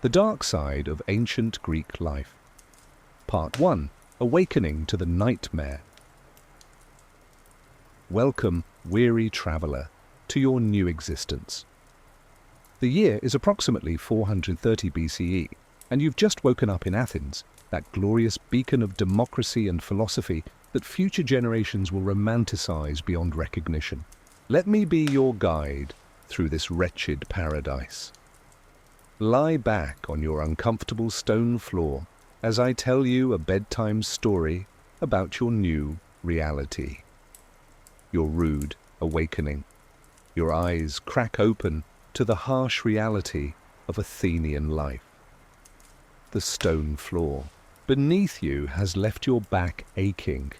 The Dark Side of Ancient Greek Life. Part 1. Awakening to the Nightmare. Welcome, weary traveller, to your new existence. The year is approximately 430 BCE, and you've just woken up in Athens, that glorious beacon of democracy and philosophy that future generations will romanticize beyond recognition. Let me be your guide through this wretched paradise. Lie back on your uncomfortable stone floor as I tell you a bedtime story about your new reality. Your rude awakening. Your eyes crack open to the harsh reality of Athenian life. The stone floor beneath you has left your back aching,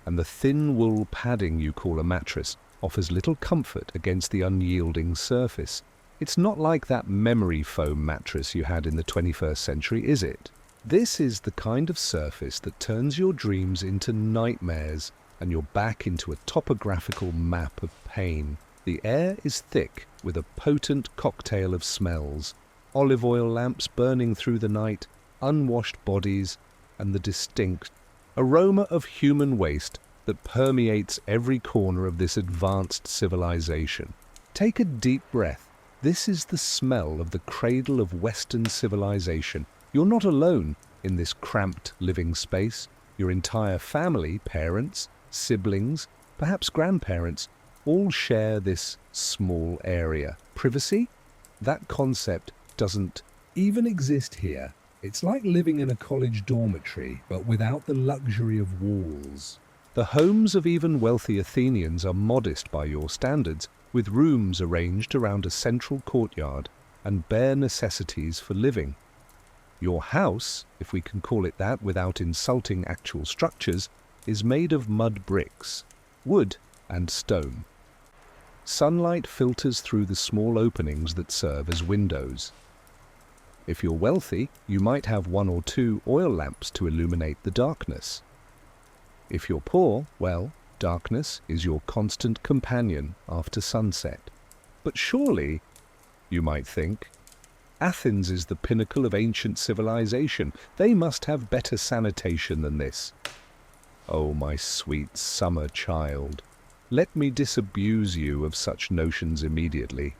and the thin wool padding you call a mattress offers little comfort against the unyielding surface. It's not like that memory foam mattress you had in the 21st century, is it? This is the kind of surface that turns your dreams into nightmares and your back into a topographical map of pain. The air is thick with a potent cocktail of smells, olive oil lamps burning through the night, unwashed bodies, and the distinct aroma of human waste that permeates every corner of this advanced civilization. Take a deep breath. This is the smell of the cradle of Western civilization. You're not alone in this cramped living space. Your entire family, parents, siblings, perhaps grandparents, all share this small area. Privacy? That concept doesn't even exist here. It's like living in a college dormitory, but without the luxury of walls. The homes of even wealthy Athenians are modest by your standards, with rooms arranged around a central courtyard and bare necessities for living. Your house, if we can call it that without insulting actual structures, is made of mud bricks, wood and stone. Sunlight filters through the small openings that serve as windows. If you're wealthy, you might have one or two oil lamps to illuminate the darkness. If you're poor, well, darkness is your constant companion after sunset. But surely, you might think, Athens is the pinnacle of ancient civilization. They must have better sanitation than this. Oh, my sweet summer child, let me disabuse you of such notions immediately.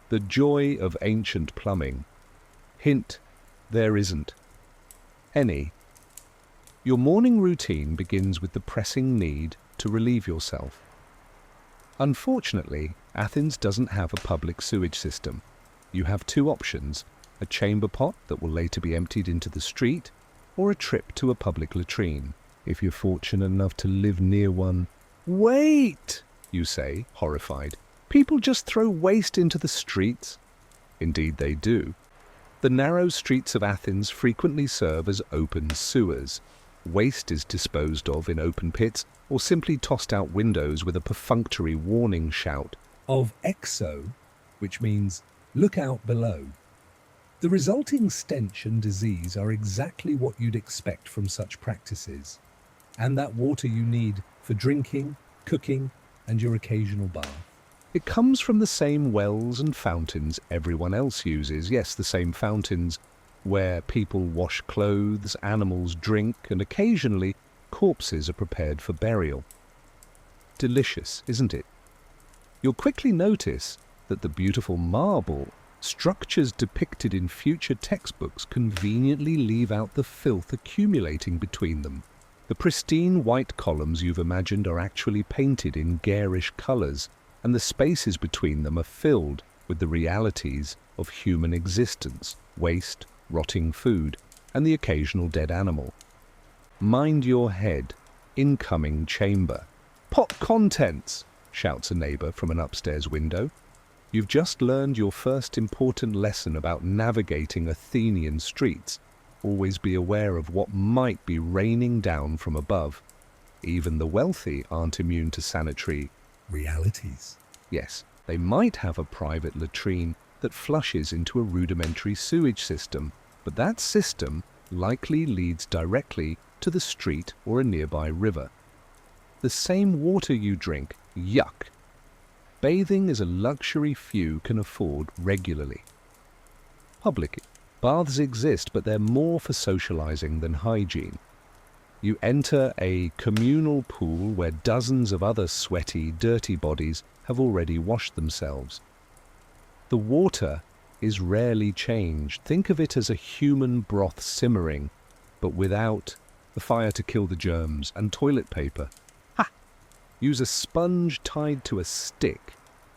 The joy of ancient plumbing. Hint, there isn't any. Your morning routine begins with the pressing need to relieve yourself. Unfortunately, Athens doesn't have a public sewage system. You have two options: a chamber pot that will later be emptied into the street, or a trip to a public latrine. If you're fortunate enough to live near one. Wait, you say, horrified. People just throw waste into the streets? Indeed they do. The narrow streets of Athens frequently serve as open sewers. Waste is disposed of in open pits or simply tossed out windows with a perfunctory warning shout of EXO, which means look out below. The resulting stench and disease are exactly what you'd expect from such practices, and that water you need for drinking, cooking, and your occasional bath. It comes from the same wells and fountains everyone else uses. Yes, the same fountains where people wash clothes, animals drink, and occasionally corpses are prepared for burial. Delicious, isn't it? You'll quickly notice that the beautiful marble structures depicted in future textbooks conveniently leave out the filth accumulating between them. The pristine white columns you've imagined are actually painted in garish colors, and the spaces between them are filled with the realities of human existence, waste, rotting food, and the occasional dead animal. Mind your head. Incoming chamber. Pot contents, shouts a neighbor from an upstairs window. You've just learned your first important lesson about navigating Athenian streets. Always be aware of what might be raining down from above. Even the wealthy aren't immune to sanitary realities. Yes, they might have a private latrine that flushes into a rudimentary sewage system, but that system likely leads directly to the street or a nearby river. The same water you drink, yuck. Bathing is a luxury few can afford regularly. Public Baths exist, but they're more for socializing than hygiene. You enter a communal pool where dozens of other sweaty, dirty bodies have already washed themselves. The water is rarely changed. Think of it as a human broth simmering, but without the fire to kill the germs and toilet paper. Ha! Use a sponge tied to a stick,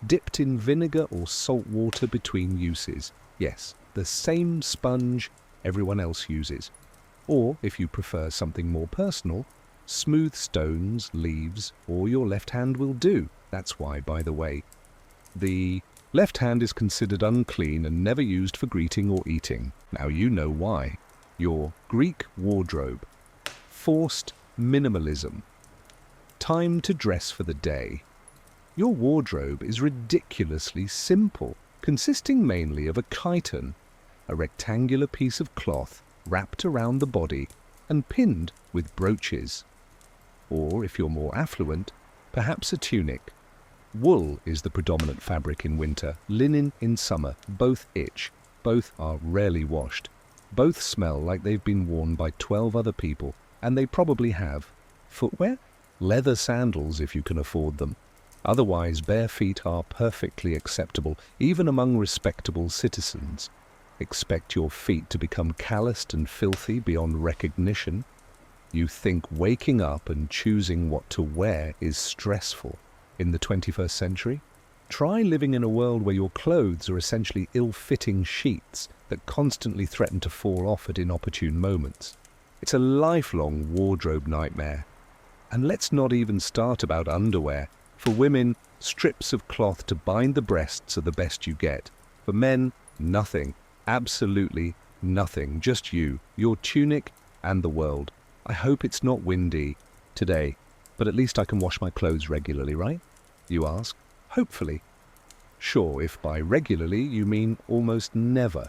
dipped in vinegar or salt water between uses. Yes, the same sponge everyone else uses. Or, if you prefer something more personal, smooth stones, leaves, or your left hand will do. That's why, by the way, the left hand is considered unclean and never used for greeting or eating. Now you know why. Your Greek wardrobe. Forced minimalism. Time to dress for the day. Your wardrobe is ridiculously simple, consisting mainly of a chiton, a rectangular piece of cloth wrapped around the body and pinned with brooches. Or, if you're more affluent, perhaps a tunic. Wool is the predominant fabric in winter, linen in summer. Both itch, both are rarely washed. Both smell like they've been worn by 12 other people, and they probably have. Footwear? Leather sandals if you can afford them. Otherwise, bare feet are perfectly acceptable, even among respectable citizens. Expect your feet to become calloused and filthy beyond recognition. You think waking up and choosing what to wear is stressful in the 21st century? Try living in a world where your clothes are essentially ill-fitting sheets that constantly threaten to fall off at inopportune moments. It's a lifelong wardrobe nightmare. And let's not even start about underwear. For women, strips of cloth to bind the breasts are the best you get. For men, nothing. Absolutely nothing. Just you, your tunic, and the world. I hope it's not windy today, but at least I can wash my clothes regularly, right? You ask. Hopefully. Sure, if by regularly you mean almost never.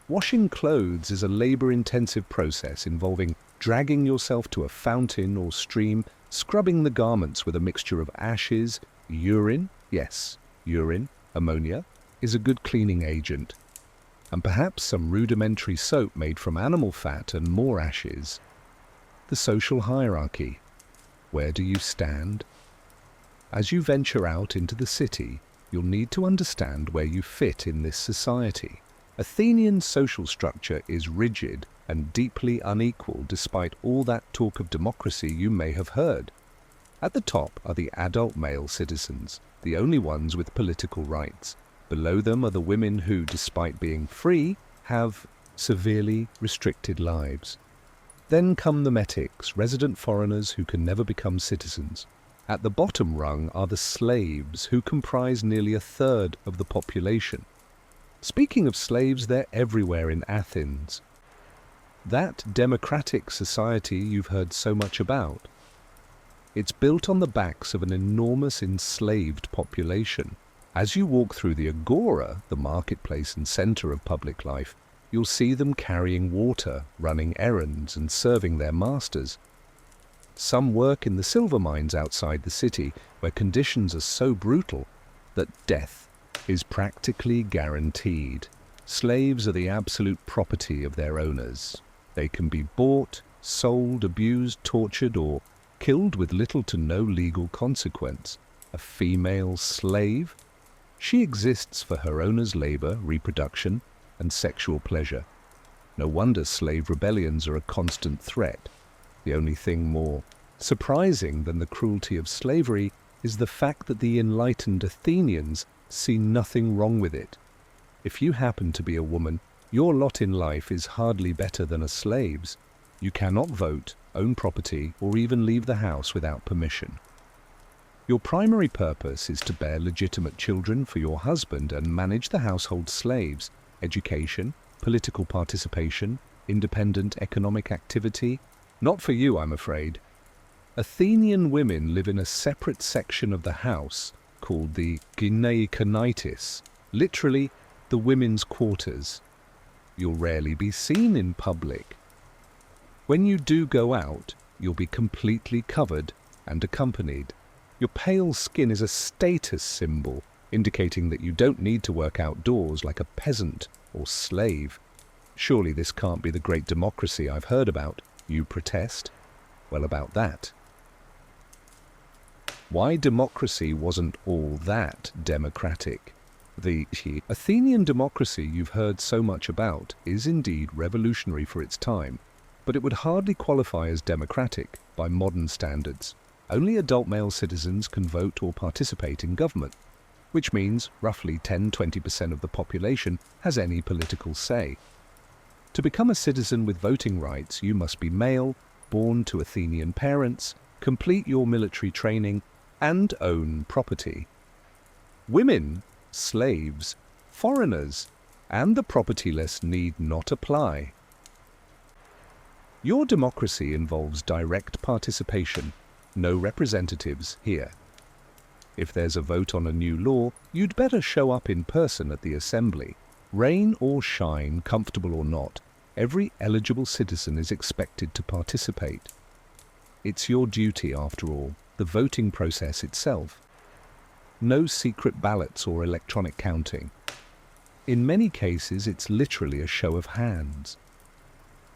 Washing clothes is a labor-intensive process involving dragging yourself to a fountain or stream, scrubbing the garments with a mixture of ashes, urine, yes, urine, ammonia, is a good cleaning agent, and perhaps some rudimentary soap made from animal fat and more ashes. The social hierarchy. Where do you stand? As you venture out into the city, you'll need to understand where you fit in this society. Athenian social structure is rigid and deeply unequal despite all that talk of democracy you may have heard. At the top are the adult male citizens, the only ones with political rights. Below them are the women who, despite being free, have severely restricted lives. Then come the metics, resident foreigners who can never become citizens. At the bottom rung are the slaves, who comprise nearly a third of the population. Speaking of slaves, they're everywhere in Athens. That democratic society you've heard so much about. It's built on the backs of an enormous enslaved population. As you walk through the agora, the marketplace and center of public life, you'll see them carrying water, running errands, and serving their masters. Some work in the silver mines outside the city, where conditions are so brutal that death is practically guaranteed. Slaves are the absolute property of their owners. They can be bought, sold, abused, tortured, or killed with little to no legal consequence. A female slave? She exists for her owner's labor, reproduction, and sexual pleasure. No wonder slave rebellions are a constant threat. The only thing more surprising than the cruelty of slavery is the fact that the enlightened Athenians see nothing wrong with it. If you happen to be a woman, your lot in life is hardly better than a slave's. You cannot vote, own property, or even leave the house without permission. Your primary purpose is to bear legitimate children for your husband and manage the household slaves, education, political participation, independent economic activity. Not for you, I'm afraid. Athenian women live in a separate section of the house called the gynaikonitis, literally the women's quarters. You'll rarely be seen in public. When you do go out, you'll be completely covered and accompanied. Your pale skin is a status symbol, indicating that you don't need to work outdoors like a peasant or slave. Surely this can't be the great democracy I've heard about. You protest? Well, about that. Why democracy wasn't all that democratic. The Athenian democracy you've heard so much about is indeed revolutionary for its time, but it would hardly qualify as democratic by modern standards. Only adult male citizens can vote or participate in government, which means roughly 10–20% of the population has any political say. To become a citizen with voting rights, you must be male, born to Athenian parents, complete your military training, and own property. Women, slaves, foreigners, and the propertyless need not apply. Your democracy involves direct participation, no representatives here. If there's a vote on a new law, you'd better show up in person at the assembly. Rain or shine, comfortable or not, every eligible citizen is expected to participate. It's your duty, after all, the voting process itself. No secret ballots or electronic counting. In many cases, it's literally a show of hands.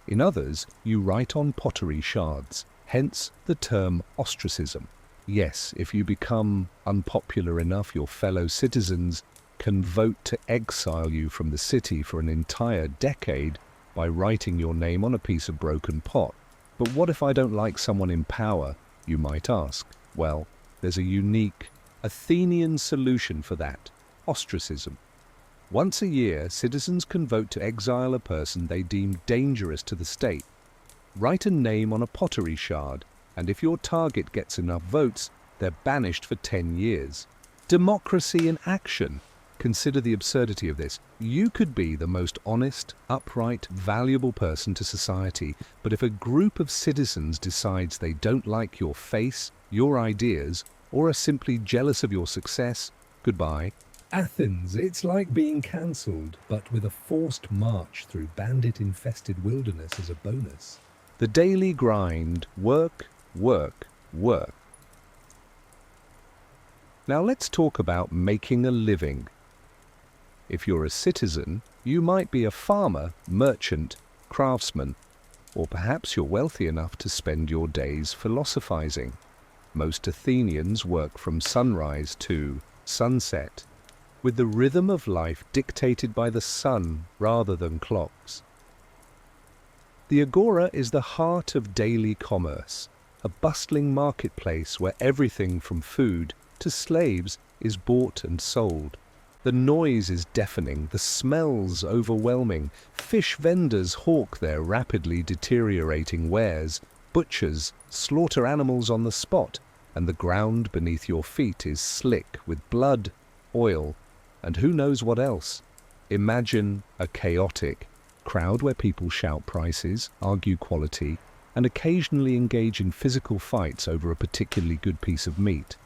In others, you write on pottery shards, hence the term ostracism. Yes, if you become unpopular enough, your fellow citizens can vote to exile you from the city for an entire decade by writing your name on a piece of broken pot. But what if I don't like someone in power, you might ask? Well, there's a unique Athenian solution for that: ostracism. Once a year, citizens can vote to exile a person they deem dangerous to the state. Write a name on a pottery shard, and if your target gets enough votes, they're banished for 10 years. Democracy in action. Consider the absurdity of this. You could be the most honest, upright, valuable person to society, but if a group of citizens decides they don't like your face, your ideas, or are simply jealous of your success, goodbye. Athens, it's like being cancelled, but with a forced march through bandit-infested wilderness as a bonus. The daily grind, work, work, work. Now let's talk about making a living. If you're a citizen, you might be a farmer, merchant, craftsman, or perhaps you're wealthy enough to spend your days philosophizing. Most Athenians work from sunrise to sunset, with the rhythm of life dictated by the sun rather than clocks. The Agora is the heart of daily commerce, a bustling marketplace where everything from food to slaves is bought and sold. The noise is deafening, the smells overwhelming. Fish vendors hawk their rapidly deteriorating wares. Butchers slaughter animals on the spot, and the ground beneath your feet is slick with blood, oil, and who knows what else. Imagine a chaotic crowd where people shout prices, argue quality, and occasionally engage in physical fights over a particularly good piece of meat.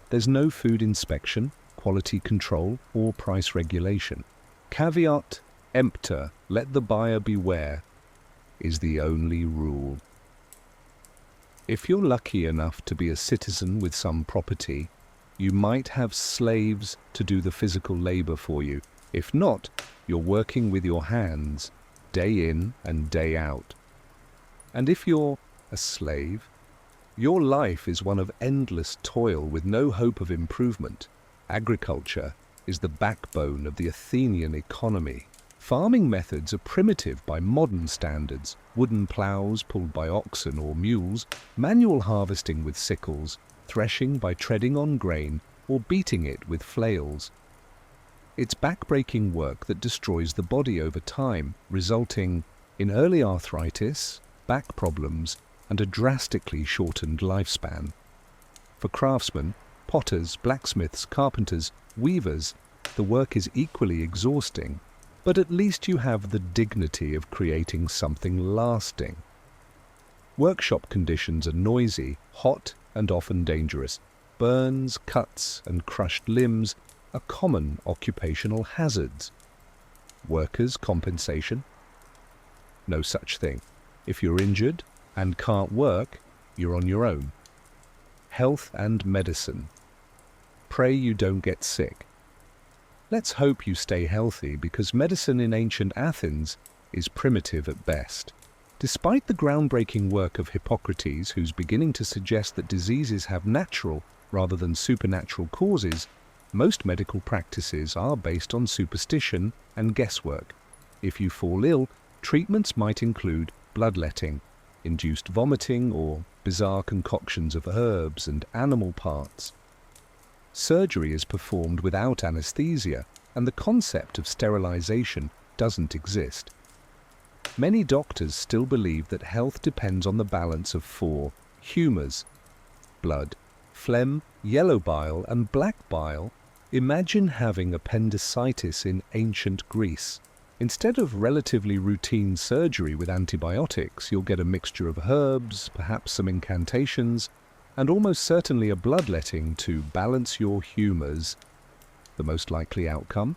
There's no food inspection, quality control, or price regulation. Caveat emptor, let the buyer beware, is the only rule. If you're lucky enough to be a citizen with some property, you might have slaves to do the physical labor for you. If not, you're working with your hands, day in and day out. And if you're a slave, your life is one of endless toil with no hope of improvement. Agriculture is the backbone of the Athenian economy. Farming methods are primitive by modern standards: wooden ploughs pulled by oxen or mules, manual harvesting with sickles, threshing by treading on grain, or beating it with flails. It's backbreaking work that destroys the body over time, resulting in early arthritis, back problems, and a drastically shortened lifespan. For craftsmen, potters, blacksmiths, carpenters, weavers, the work is equally exhausting, but at least you have the dignity of creating something lasting. Workshop conditions are noisy, hot, and often dangerous. Burns, cuts, and crushed limbs are common occupational hazards. Workers' compensation? No such thing. If you're injured and can't work, you're on your own. Health and medicine. Pray you don't get sick. Let's hope you stay healthy, because medicine in ancient Athens is primitive at best. Despite the groundbreaking work of Hippocrates, who's beginning to suggest that diseases have natural rather than supernatural causes, most medical practices are based on superstition and guesswork. If you fall ill, treatments might include bloodletting, induced vomiting, or bizarre concoctions of herbs and animal parts. Surgery is performed without anesthesia, and the concept of sterilization doesn't exist. Many doctors still believe that health depends on the balance of four humours: blood, phlegm, yellow bile, and black bile. Imagine having appendicitis in ancient Greece. Instead of relatively routine surgery with antibiotics, you'll get a mixture of herbs, perhaps some incantations, and almost certainly a bloodletting to balance your humours. The most likely outcome?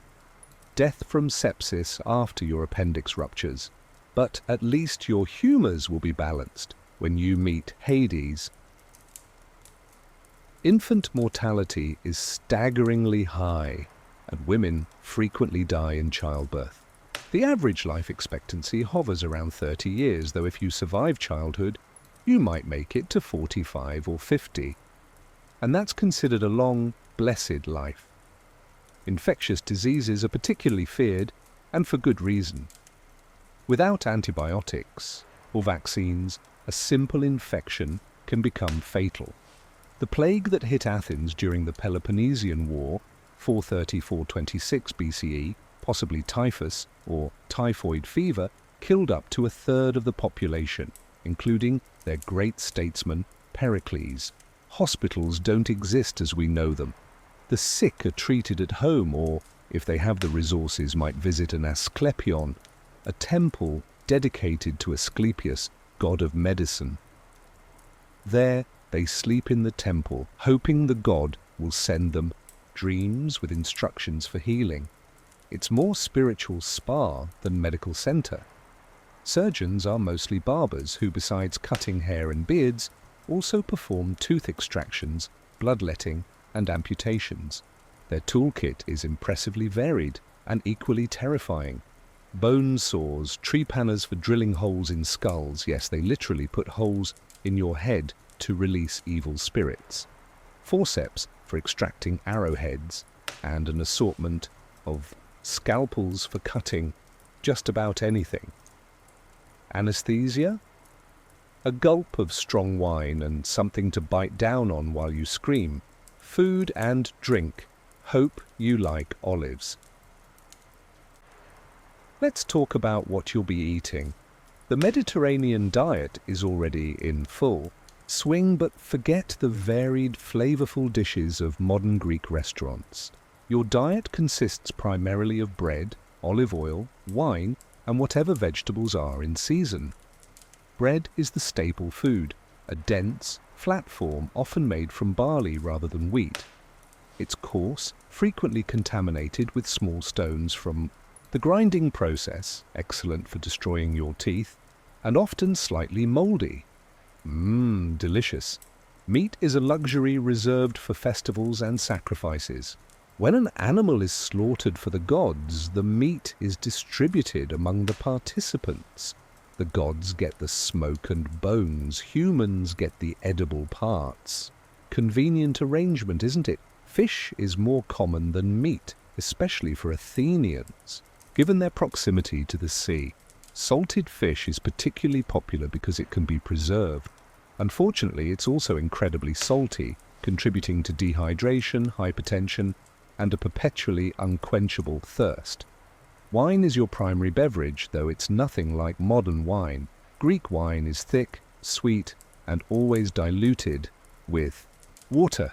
Death from sepsis after your appendix ruptures. But at least your humours will be balanced when you meet Hades. Infant mortality is staggeringly high, and women frequently die in childbirth. The average life expectancy hovers around 30 years, though if you survive childhood, you might make it to 45 or 50. And that's considered a long, blessed life. Infectious diseases are particularly feared, and for good reason. Without antibiotics or vaccines, a simple infection can become fatal. The plague that hit Athens during the Peloponnesian War, 430–426 BCE, possibly typhus or typhoid fever, killed up to a third of the population, including their great statesman Pericles. Hospitals don't exist as we know them. The sick are treated at home, or, if they have the resources, might visit an Asclepion, a temple dedicated to Asclepius, god of medicine. There they sleep in the temple, hoping the god will send them dreams with instructions for healing. It's more spiritual spa than medical centre. Surgeons are mostly barbers who, besides cutting hair and beards, also perform tooth extractions, bloodletting, and amputations. Their toolkit is impressively varied and equally terrifying. Bone saws, trepanners for drilling holes in skulls, yes, they literally put holes in your head to release evil spirits. Forceps for extracting arrowheads, and an assortment of scalpels for cutting just about anything. Anesthesia? A gulp of strong wine and something to bite down on while you scream. Food and drink. Hope you like olives. Let's talk about what you'll be eating. The Mediterranean diet is already in full swing, but forget the varied, flavorful dishes of modern Greek restaurants. Your diet consists primarily of bread, olive oil, wine, and whatever vegetables are in season. Bread is the staple food, a dense, flat form often made from barley rather than wheat. It's coarse, frequently contaminated with small stones from the grinding process, excellent for destroying your teeth, and often slightly mouldy. Delicious. Meat is a luxury reserved for festivals and sacrifices. When an animal is slaughtered for the gods, the meat is distributed among the participants. The gods get the smoke and bones, humans get the edible parts. Convenient arrangement, isn't it? Fish is more common than meat, especially for Athenians, given their proximity to the sea. Salted fish is particularly popular because it can be preserved. Unfortunately, it's also incredibly salty, contributing to dehydration, hypertension, and a perpetually unquenchable thirst. Wine is your primary beverage, though it's nothing like modern wine. Greek wine is thick, sweet, and always diluted with water.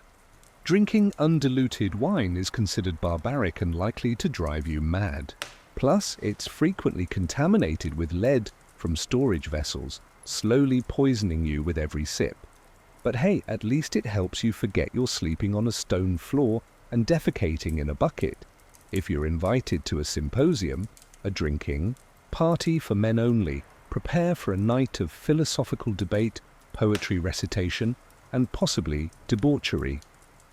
Drinking undiluted wine is considered barbaric and likely to drive you mad. Plus, it's frequently contaminated with lead from storage vessels, slowly poisoning you with every sip. But hey, at least it helps you forget you're sleeping on a stone floor and defecating in a bucket. If you're invited to a symposium, a drinking party for men only, prepare for a night of philosophical debate, poetry recitation, and possibly debauchery.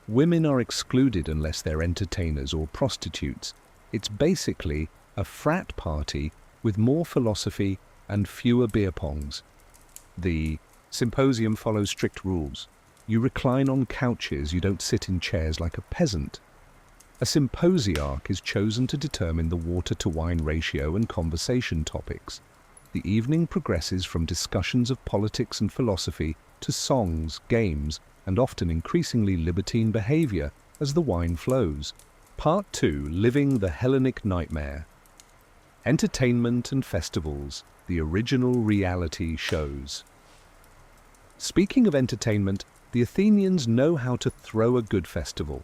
Women are excluded unless they're entertainers or prostitutes. It's basically a frat party with more philosophy and fewer beer pongs. The symposium follows strict rules. You recline on couches, you don't sit in chairs like a peasant. A symposiarch is chosen to determine the water-to-wine ratio and conversation topics. The evening progresses from discussions of politics and philosophy to songs, games, and often increasingly libertine behavior as the wine flows. Part 2. Living the Hellenic Nightmare. Entertainment and festivals, the original reality shows. Speaking of entertainment, the Athenians know how to throw a good festival.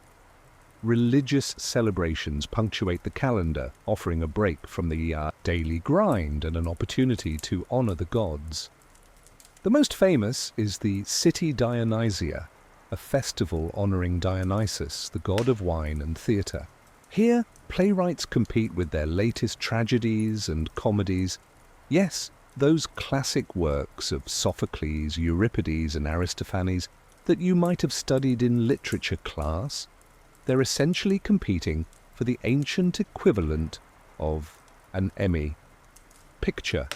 Religious celebrations punctuate the calendar, offering a break from the daily grind and an opportunity to honor the gods. The most famous is the City Dionysia, a festival honoring Dionysus, the god of wine and theatre. Here, playwrights compete with their latest tragedies and comedies. Yes, those classic works of Sophocles, Euripides, and Aristophanes that you might have studied in literature class. They're essentially competing for the ancient equivalent of an Emmy. Picture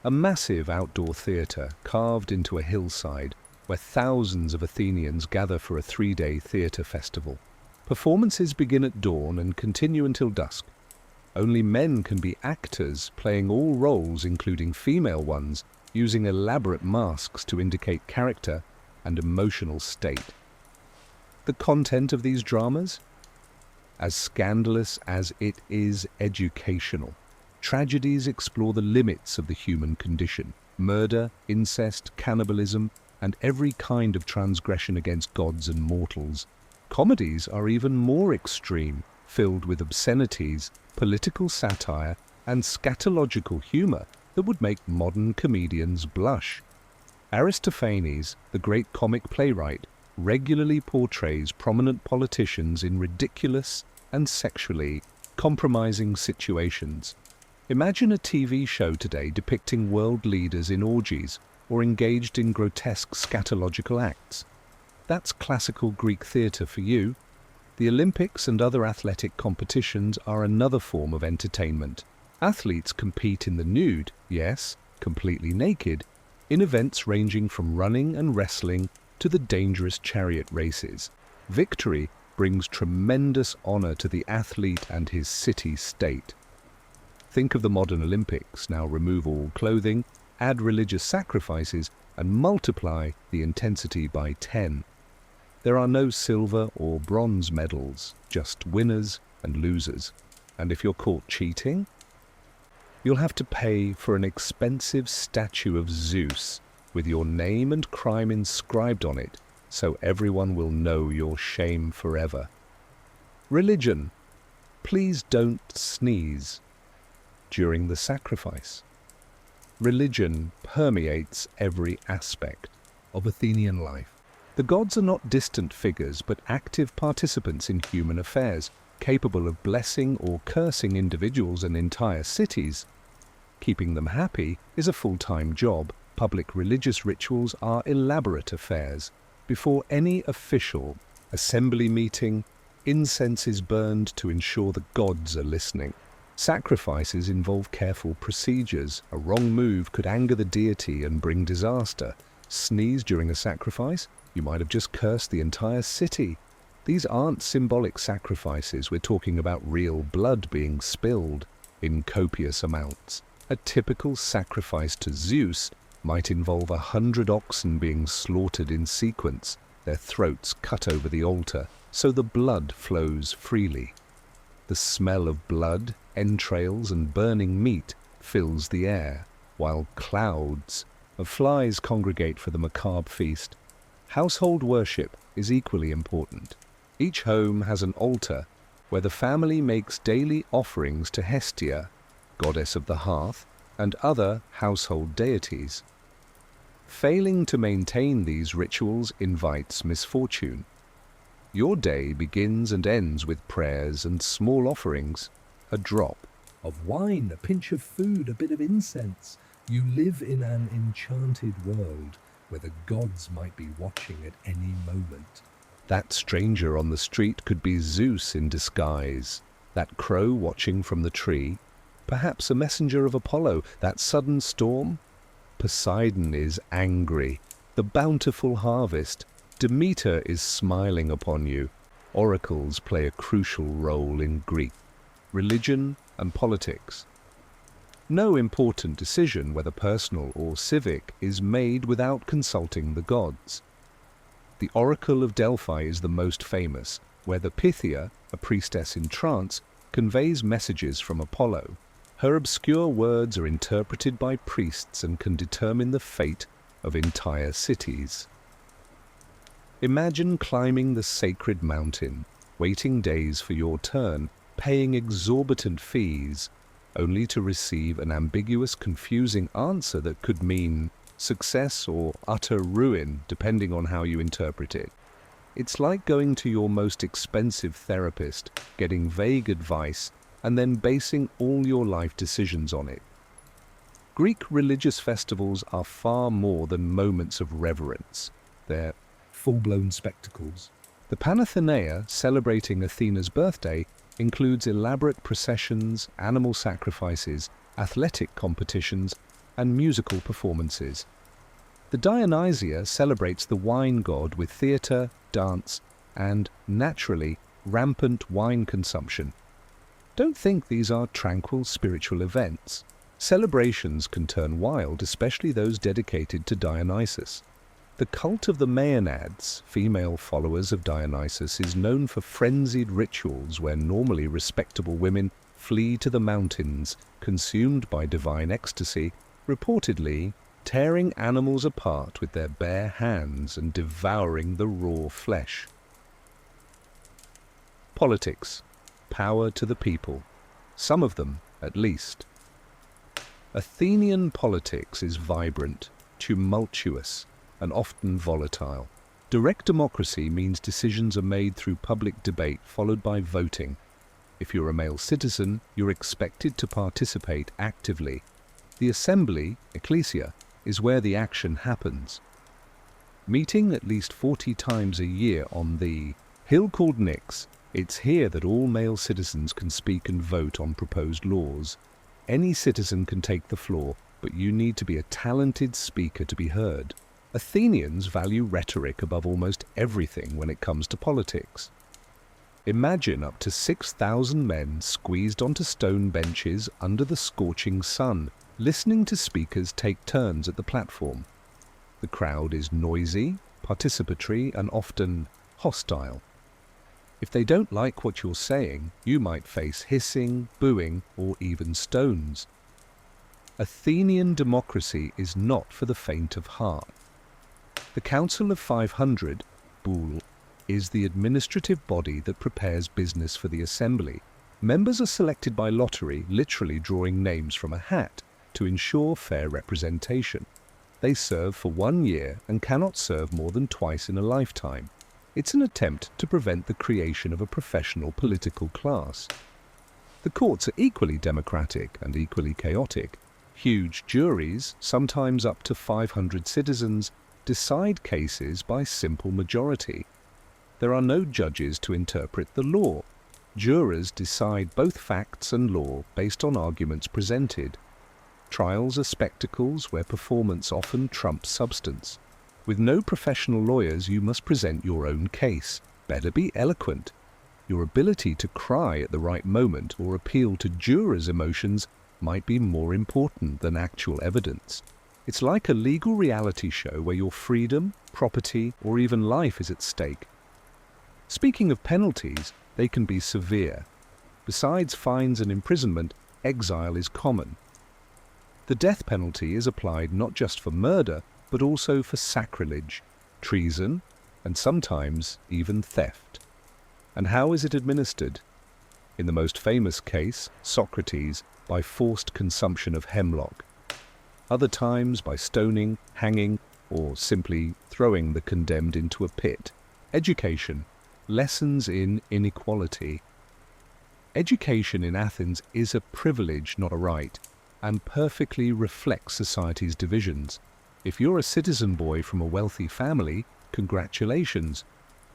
a massive outdoor theatre carved into a hillside where thousands of Athenians gather for a 3-day theatre festival. Performances begin at dawn and continue until dusk. Only men can be actors, playing all roles, including female ones, using elaborate masks to indicate character and emotional state. The content of these dramas? As scandalous as it is educational. Tragedies explore the limits of the human condition. Murder, incest, cannibalism, and every kind of transgression against gods and mortals. Comedies are even more extreme, filled with obscenities, political satire, and scatological humor that would make modern comedians blush. Aristophanes, the great comic playwright, regularly portrays prominent politicians in ridiculous and sexually compromising situations. Imagine a TV show today depicting world leaders in orgies or engaged in grotesque scatological acts. That's classical Greek theatre for you. The Olympics and other athletic competitions are another form of entertainment. Athletes compete in the nude, yes, completely naked, in events ranging from running and wrestling to the dangerous chariot races. Victory brings tremendous honor to the athlete and his city-state. Think of the modern Olympics. Now remove all clothing, add religious sacrifices, and multiply the intensity by 10. There are no silver or bronze medals, just winners and losers. And if you're caught cheating, you'll have to pay for an expensive statue of Zeus with your name and crime inscribed on it, so everyone will know your shame forever. Religion. Please don't sneeze during the sacrifice. Religion permeates every aspect of Athenian life. The gods are not distant figures, but active participants in human affairs, capable of blessing or cursing individuals and entire cities. Keeping them happy is a full-time job. Public religious rituals are elaborate affairs. Before any official assembly meeting, incense is burned to ensure the gods are listening. Sacrifices involve careful procedures. A wrong move could anger the deity and bring disaster. Sneeze during a sacrifice? You might have just cursed the entire city. These aren't symbolic sacrifices. We're talking about real blood being spilled in copious amounts. A typical sacrifice to Zeus might involve 100 oxen being slaughtered in sequence, their throats cut over the altar, so the blood flows freely. The smell of blood, entrails, and burning meat fills the air, while clouds of flies congregate for the macabre feast. Household worship is equally important. Each home has an altar where the family makes daily offerings to Hestia, goddess of the hearth, and other household deities. Failing to maintain these rituals invites misfortune. Your day begins and ends with prayers and small offerings, a drop Of wine, a pinch of food, a bit of incense. You live in an enchanted world where the gods might be watching at any moment. That stranger on the street could be Zeus in disguise, that crow watching from the tree, Perhaps a messenger of Apollo, that sudden storm? Poseidon is angry. The bountiful harvest. Demeter is smiling upon you. Oracles play a crucial role in Greek religion and politics. No important decision, whether personal or civic, is made without consulting the gods. The Oracle of Delphi is the most famous, where the Pythia, a priestess in trance, conveys messages from Apollo. Her obscure words are interpreted by priests and can determine the fate of entire cities. Imagine climbing the sacred mountain, waiting days for your turn, paying exorbitant fees, only to receive an ambiguous, confusing answer that could mean success or utter ruin, depending on how you interpret it. It's like going to your most expensive therapist, getting vague advice, and then basing all your life decisions on it. Greek religious festivals are far more than moments of reverence. They're full-blown spectacles. The Panathenaea, celebrating Athena's birthday, includes elaborate processions, animal sacrifices, athletic competitions, and musical performances. The Dionysia celebrates the wine god with theatre, dance, and, naturally, rampant wine consumption. Don't think these are tranquil spiritual events. Celebrations can turn wild, especially those dedicated to Dionysus. The cult of the Maenads, female followers of Dionysus, is known for frenzied rituals where normally respectable women flee to the mountains, consumed by divine ecstasy, reportedly tearing animals apart with their bare hands and devouring the raw flesh. Politics. Power to the people. Some of them, at least. Athenian politics is vibrant, tumultuous, and often volatile. Direct democracy means decisions are made through public debate followed by voting. If you're a male citizen, you're expected to participate actively. The assembly, ecclesia, is where the action happens. Meeting at least 40 times a year on the hill called Nyx, it's here that all male citizens can speak and vote on proposed laws. Any citizen can take the floor, but you need to be a talented speaker to be heard. Athenians value rhetoric above almost everything when it comes to politics. Imagine up to 6,000 men squeezed onto stone benches under the scorching sun, listening to speakers take turns at the platform. The crowd is noisy, participatory, and often hostile. If they don't like what you're saying, you might face hissing, booing, or even stones. Athenian democracy is not for the faint of heart. The Council of 500, Boule, is the administrative body that prepares business for the assembly. Members are selected by lottery, literally drawing names from a hat, to ensure fair representation. They serve for 1 year and cannot serve more than twice in a lifetime. It's an attempt to prevent the creation of a professional political class. The courts are equally democratic and equally chaotic. Huge juries, sometimes up to 500 citizens, decide cases by simple majority. There are no judges to interpret the law. Jurors decide both facts and law based on arguments presented. Trials are spectacles where performance often trumps substance. With no professional lawyers, you must present your own case. Better be eloquent. Your ability to cry at the right moment or appeal to jurors' emotions might be more important than actual evidence. It's like a legal reality show where your freedom, property, or even life is at stake. Speaking of penalties, they can be severe. Besides fines and imprisonment, exile is common. The death penalty is applied not just for murder, but also for sacrilege, treason, and sometimes even theft. And how is it administered? In the most famous case, Socrates, by forced consumption of hemlock. Other times by stoning, hanging, or simply throwing the condemned into a pit. Education. Lessons in inequality. Education in Athens is a privilege, not a right, and perfectly reflects society's divisions. If you're a citizen boy from a wealthy family, congratulations.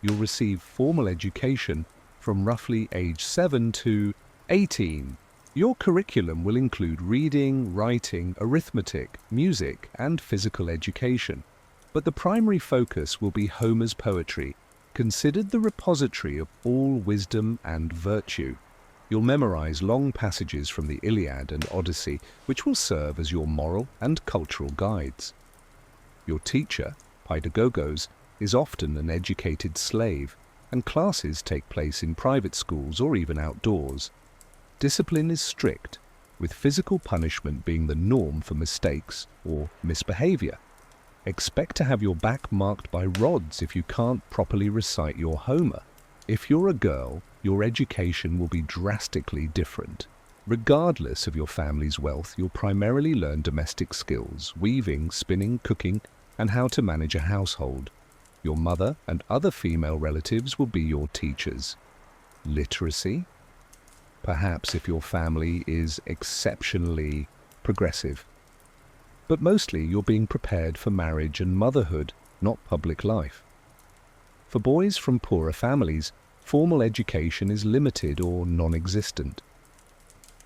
You'll receive formal education from roughly age 7 to 18. Your curriculum will include reading, writing, arithmetic, music, and physical education. But the primary focus will be Homer's poetry, considered the repository of all wisdom and virtue. You'll memorize long passages from the Iliad and Odyssey, which will serve as your moral and cultural guides. Your teacher, Paidagogos, is often an educated slave, and classes take place in private schools or even outdoors. Discipline is strict, with physical punishment being the norm for mistakes or misbehavior. Expect to have your back marked by rods if you can't properly recite your Homer. If you're a girl, your education will be drastically different. Regardless of your family's wealth, you'll primarily learn domestic skills, weaving, spinning, cooking, and how to manage a household. Your mother and other female relatives will be your teachers. Literacy? Perhaps if your family is exceptionally progressive. But mostly you're being prepared for marriage and motherhood, not public life. For boys from poorer families, formal education is limited or non-existent.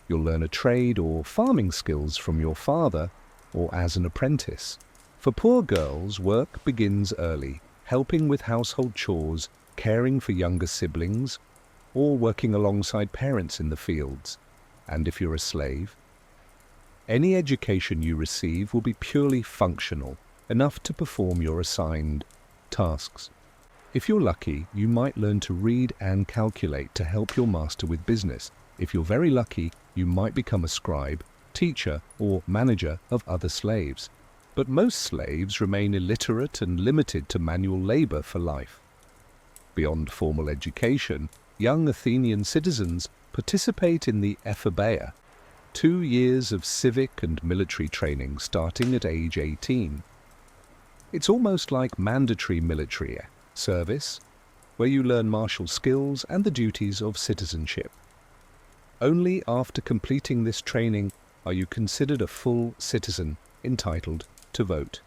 You'll learn a trade or farming skills from your father or as an apprentice. For poor girls, work begins early, helping with household chores, caring for younger siblings, or working alongside parents in the fields. And if you're a slave, any education you receive will be purely functional, enough to perform your assigned tasks. If you're lucky, you might learn to read and calculate to help your master with business. If you're very lucky, you might become a scribe, teacher, or manager of other slaves. But most slaves remain illiterate and limited to manual labor for life. Beyond formal education, young Athenian citizens participate in the Ephebeia, 2 years of civic and military training starting at age 18. It's almost like mandatory military service, where you learn martial skills and the duties of citizenship. Only after completing this training are you considered a full citizen entitled to vote.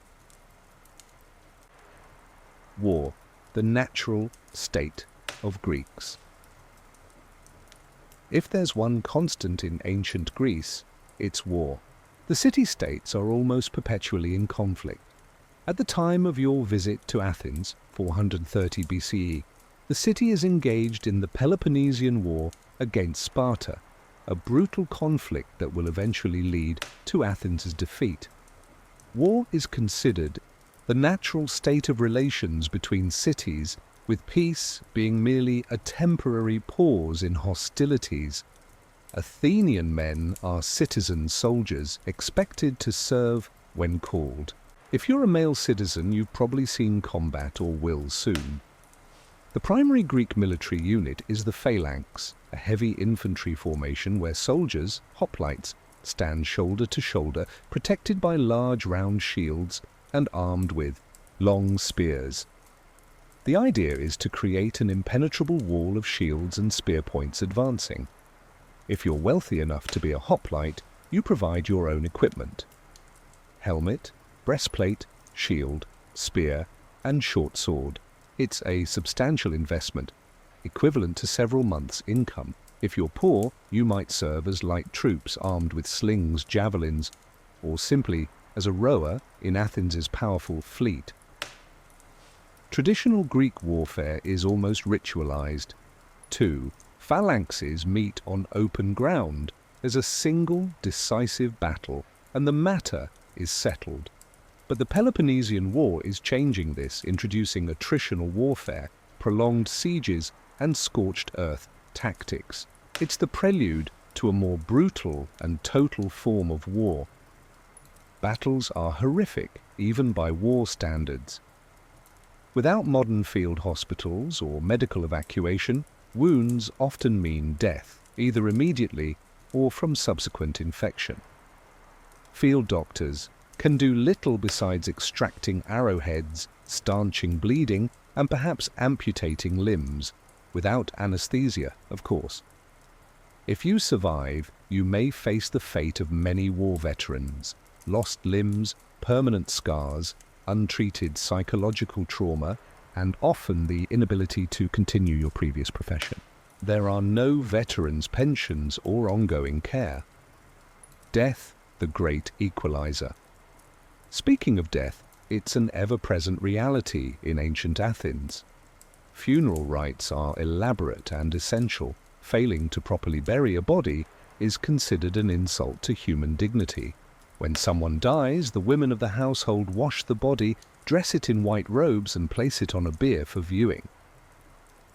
War, the natural state of Greeks. If there's one constant in ancient Greece, it's war. The city-states are almost perpetually in conflict. At the time of your visit to Athens, 430 BCE, the city is engaged in the Peloponnesian War against Sparta, a brutal conflict that will eventually lead to Athens' defeat. War is considered the natural state of relations between cities, with peace being merely a temporary pause in hostilities. Athenian men are citizen soldiers expected to serve when called. If you're a male citizen, you've probably seen combat or will soon. The primary Greek military unit is the phalanx, a heavy infantry formation where soldiers, hoplites, stand shoulder to shoulder, protected by large round shields and armed with long spears. The idea is to create an impenetrable wall of shields and spear points advancing. If you're wealthy enough to be a hoplite, you provide your own equipment: helmet, breastplate, shield, spear, and short sword. It's a substantial investment, equivalent to several months' income. If you're poor, you might serve as light troops armed with slings, javelins, or simply as a rower in Athens' powerful fleet. Traditional Greek warfare is almost ritualized. 2 phalanxes meet on open ground. There's a single decisive battle, and the matter is settled. But the Peloponnesian War is changing this, introducing attritional warfare, prolonged sieges, and scorched earth tactics. It's the prelude to a more brutal and total form of war. Battles are horrific, even by war standards. Without modern field hospitals or medical evacuation, wounds often mean death, either immediately or from subsequent infection. Field doctors can do little besides extracting arrowheads, stanching bleeding, and perhaps amputating limbs, without anesthesia, of course. If you survive, you may face the fate of many war veterans: lost limbs, permanent scars, untreated psychological trauma, and often the inability to continue your previous profession. There are no veterans' pensions or ongoing care. Death, the great equalizer. Speaking of death, it's an ever-present reality in ancient Athens. Funeral rites are elaborate and essential. Failing to properly bury a body is considered an insult to human dignity. When someone dies, the women of the household wash the body, dress it in white robes, and place it on a bier for viewing.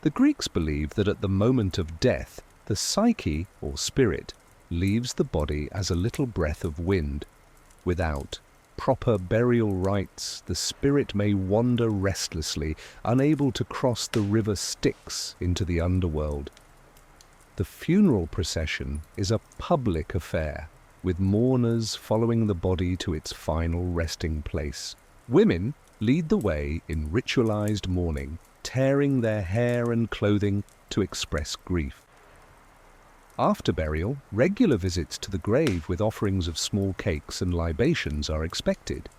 The Greeks believed that at the moment of death, the psyche, or spirit, leaves the body as a little breath of wind. Without proper burial rites, the spirit may wander restlessly, unable to cross the river Styx into the underworld. The funeral procession is a public affair, with mourners following the body to its final resting place. Women lead the way in ritualized mourning, tearing their hair and clothing to express grief. After burial, regular visits to the grave with offerings of small cakes and libations are expected.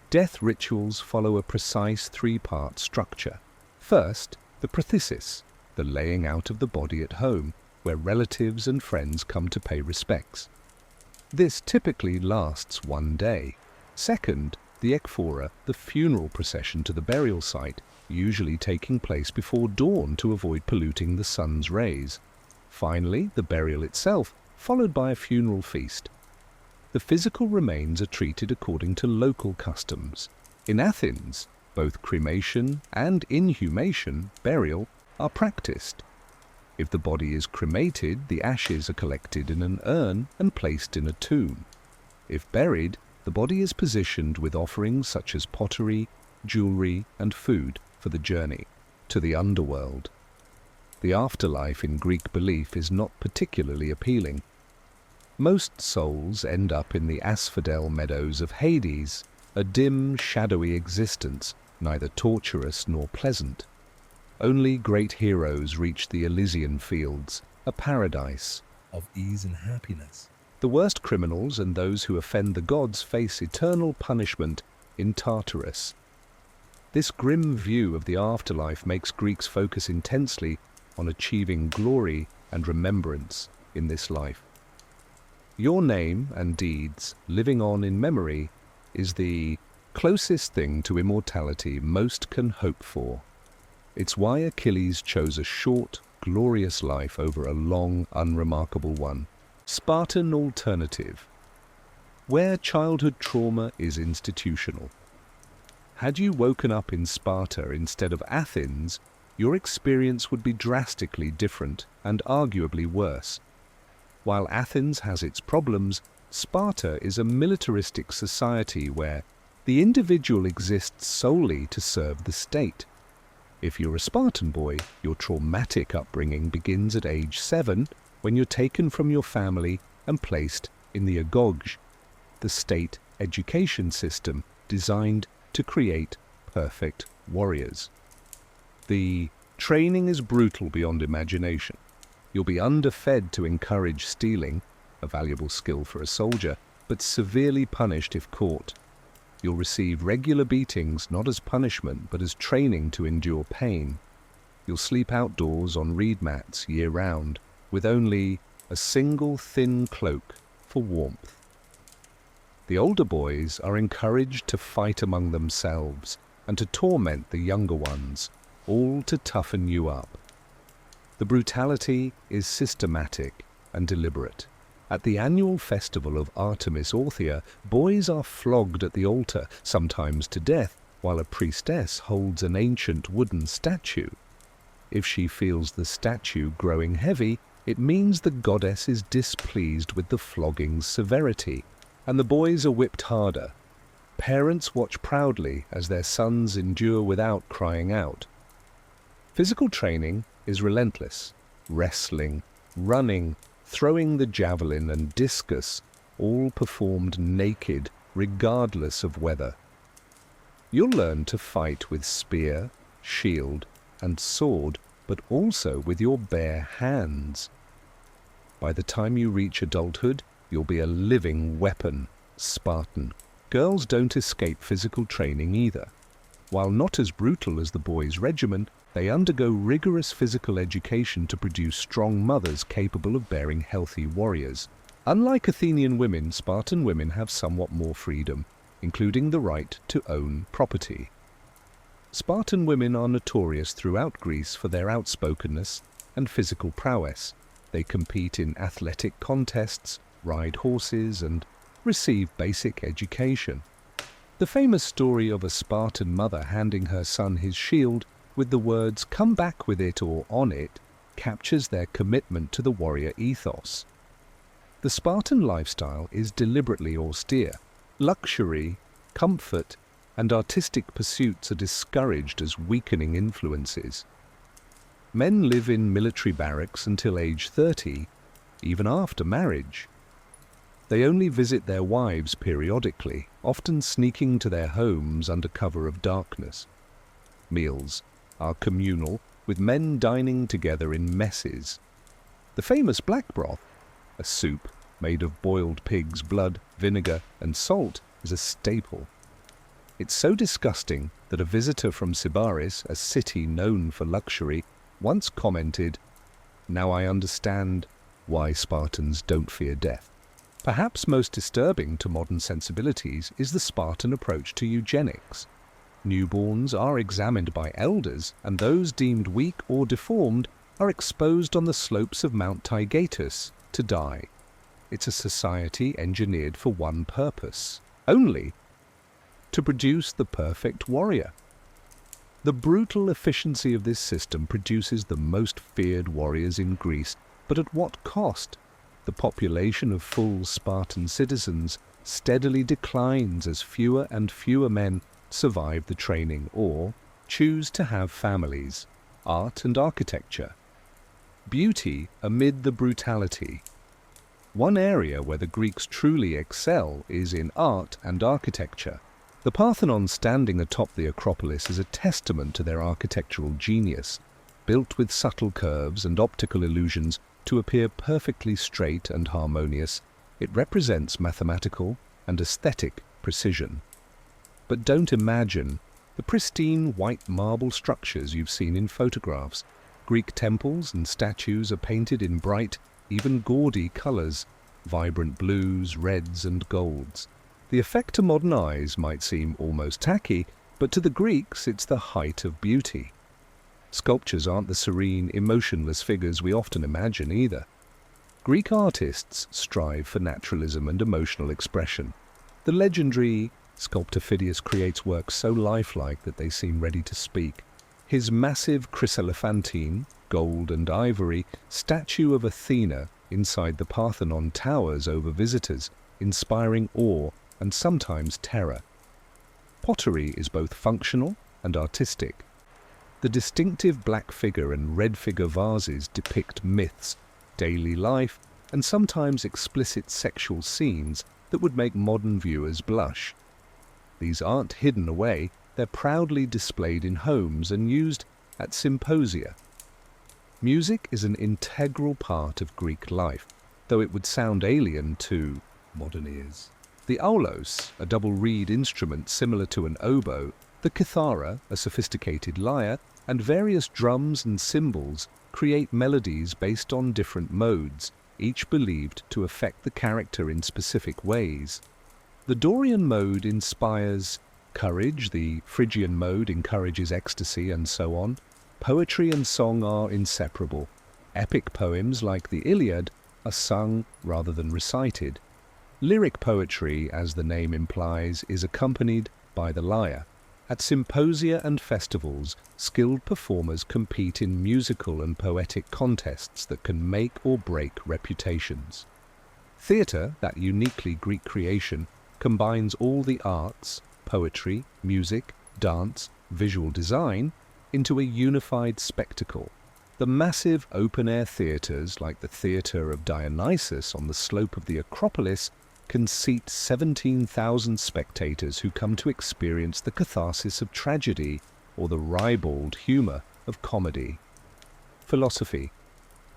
Death rituals follow a precise three-part structure. First, the prothesis, the laying out of the body at home, where relatives and friends come to pay respects. This typically lasts one day. Second, the ekphora, the funeral procession to the burial site, usually taking place before dawn to avoid polluting the sun's rays. Finally, the burial itself, followed by a funeral feast. The physical remains are treated according to local customs. In Athens, both cremation and inhumation, burial, are practiced. If the body is cremated, the ashes are collected in an urn and placed in a tomb. If buried, the body is positioned with offerings such as pottery, jewelry, and food for the journey to the underworld. The afterlife in Greek belief is not particularly appealing. Most souls end up in the asphodel meadows of Hades, a dim, shadowy existence, neither torturous nor pleasant. Only great heroes reach the Elysian fields, a paradise of ease and happiness. The worst criminals and those who offend the gods face eternal punishment in Tartarus. This grim view of the afterlife makes Greeks focus intensely on achieving glory and remembrance in this life. Your name and deeds, living on in memory, is the closest thing to immortality most can hope for. It's why Achilles chose a short, glorious life over a long, unremarkable one. Spartan alternative. Where childhood trauma is institutional. Had you woken up in Sparta instead of Athens, your experience would be drastically different and arguably worse. While Athens has its problems, Sparta is a militaristic society where the individual exists solely to serve the state. If you're a Spartan boy, your traumatic upbringing begins at age 7 when you're taken from your family and placed in the agog, the state education system designed to create perfect warriors. The training is brutal beyond imagination. You'll be underfed to encourage stealing, a valuable skill for a soldier, but severely punished if caught. You'll receive regular beatings not as punishment but as training to endure pain. You'll sleep outdoors on reed mats year-round, with only a single thin cloak for warmth. The older boys are encouraged to fight among themselves and to torment the younger ones, all to toughen you up. The brutality is systematic and deliberate. At the annual festival of Artemis Orthia, boys are flogged at the altar, sometimes to death, while a priestess holds an ancient wooden statue. If she feels the statue growing heavy, it means the goddess is displeased with the flogging's severity, and the boys are whipped harder. Parents watch proudly as their sons endure without crying out. Physical training is relentless. Wrestling, running, throwing the javelin and discus, all performed naked, regardless of weather. You'll learn to fight with spear, shield, and sword, but also with your bare hands. By the time you reach adulthood, you'll be a living weapon, Spartan. Girls don't escape physical training either. While not as brutal as the boys' regimen, they undergo rigorous physical education to produce strong mothers capable of bearing healthy warriors. Unlike Athenian women, Spartan women have somewhat more freedom, including the right to own property. Spartan women are notorious throughout Greece for their outspokenness and physical prowess. They compete in athletic contests, ride horses, and receive basic education. The famous story of a Spartan mother handing her son his shield with the words "come back with it" or "on it" captures their commitment to the warrior ethos. The Spartan lifestyle is deliberately austere. Luxury, comfort, and artistic pursuits are discouraged as weakening influences. Men live in military barracks until age 30, even after marriage. They only visit their wives periodically, often sneaking to their homes under cover of darkness. Meals are communal, with men dining together in messes. The famous black broth, a soup made of boiled pig's blood, vinegar, and salt, is a staple. It's so disgusting that a visitor from Sybaris, a city known for luxury, once commented, "Now I understand why Spartans don't fear death." Perhaps most disturbing to modern sensibilities is the Spartan approach to eugenics. Newborns are examined by elders, and those deemed weak or deformed are exposed on the slopes of Mount Taygetus to die. It's a society engineered for one purpose, only to produce the perfect warrior. The brutal efficiency of this system produces the most feared warriors in Greece, but at what cost? The population of full Spartan citizens steadily declines as fewer and fewer men survive the training or choose to have families. Art and architecture. Beauty amid the brutality. One area where the Greeks truly excel is in art and architecture. The Parthenon standing atop the Acropolis is a testament to their architectural genius, built with subtle curves and optical illusions to appear perfectly straight and harmonious. It represents mathematical and aesthetic precision. But don't imagine the pristine white marble structures you've seen in photographs. Greek temples and statues are painted in bright, even gaudy colors, vibrant blues, reds, and golds. The effect to modern eyes might seem almost tacky, but to the Greeks it's the height of beauty. Sculptures aren't the serene, emotionless figures we often imagine either. Greek artists strive for naturalism and emotional expression. The legendary sculptor Phidias creates works so lifelike that they seem ready to speak. His massive chryselephantine, gold and ivory, statue of Athena inside the Parthenon towers over visitors, inspiring awe and sometimes terror. Pottery is both functional and artistic. The distinctive black figure and red figure vases depict myths, daily life, and sometimes explicit sexual scenes that would make modern viewers blush. These aren't hidden away, they're proudly displayed in homes and used at symposia. Music is an integral part of Greek life, though it would sound alien to modern ears. The aulos, a double reed instrument similar to an oboe, the kithara, a sophisticated lyre, and various drums and cymbals create melodies based on different modes, each believed to affect the character in specific ways. The Dorian mode inspires courage, the Phrygian mode encourages ecstasy, and so on. Poetry and song are inseparable. Epic poems like the Iliad are sung rather than recited. Lyric poetry, as the name implies, is accompanied by the lyre. At symposia and festivals, skilled performers compete in musical and poetic contests that can make or break reputations. Theatre, that uniquely Greek creation, combines all the arts, poetry, music, dance, visual design, into a unified spectacle. The massive open-air theatres, like the Theatre of Dionysus on the slope of the Acropolis, can seat 17,000 spectators who come to experience the catharsis of tragedy or the ribald humour of comedy. Philosophy.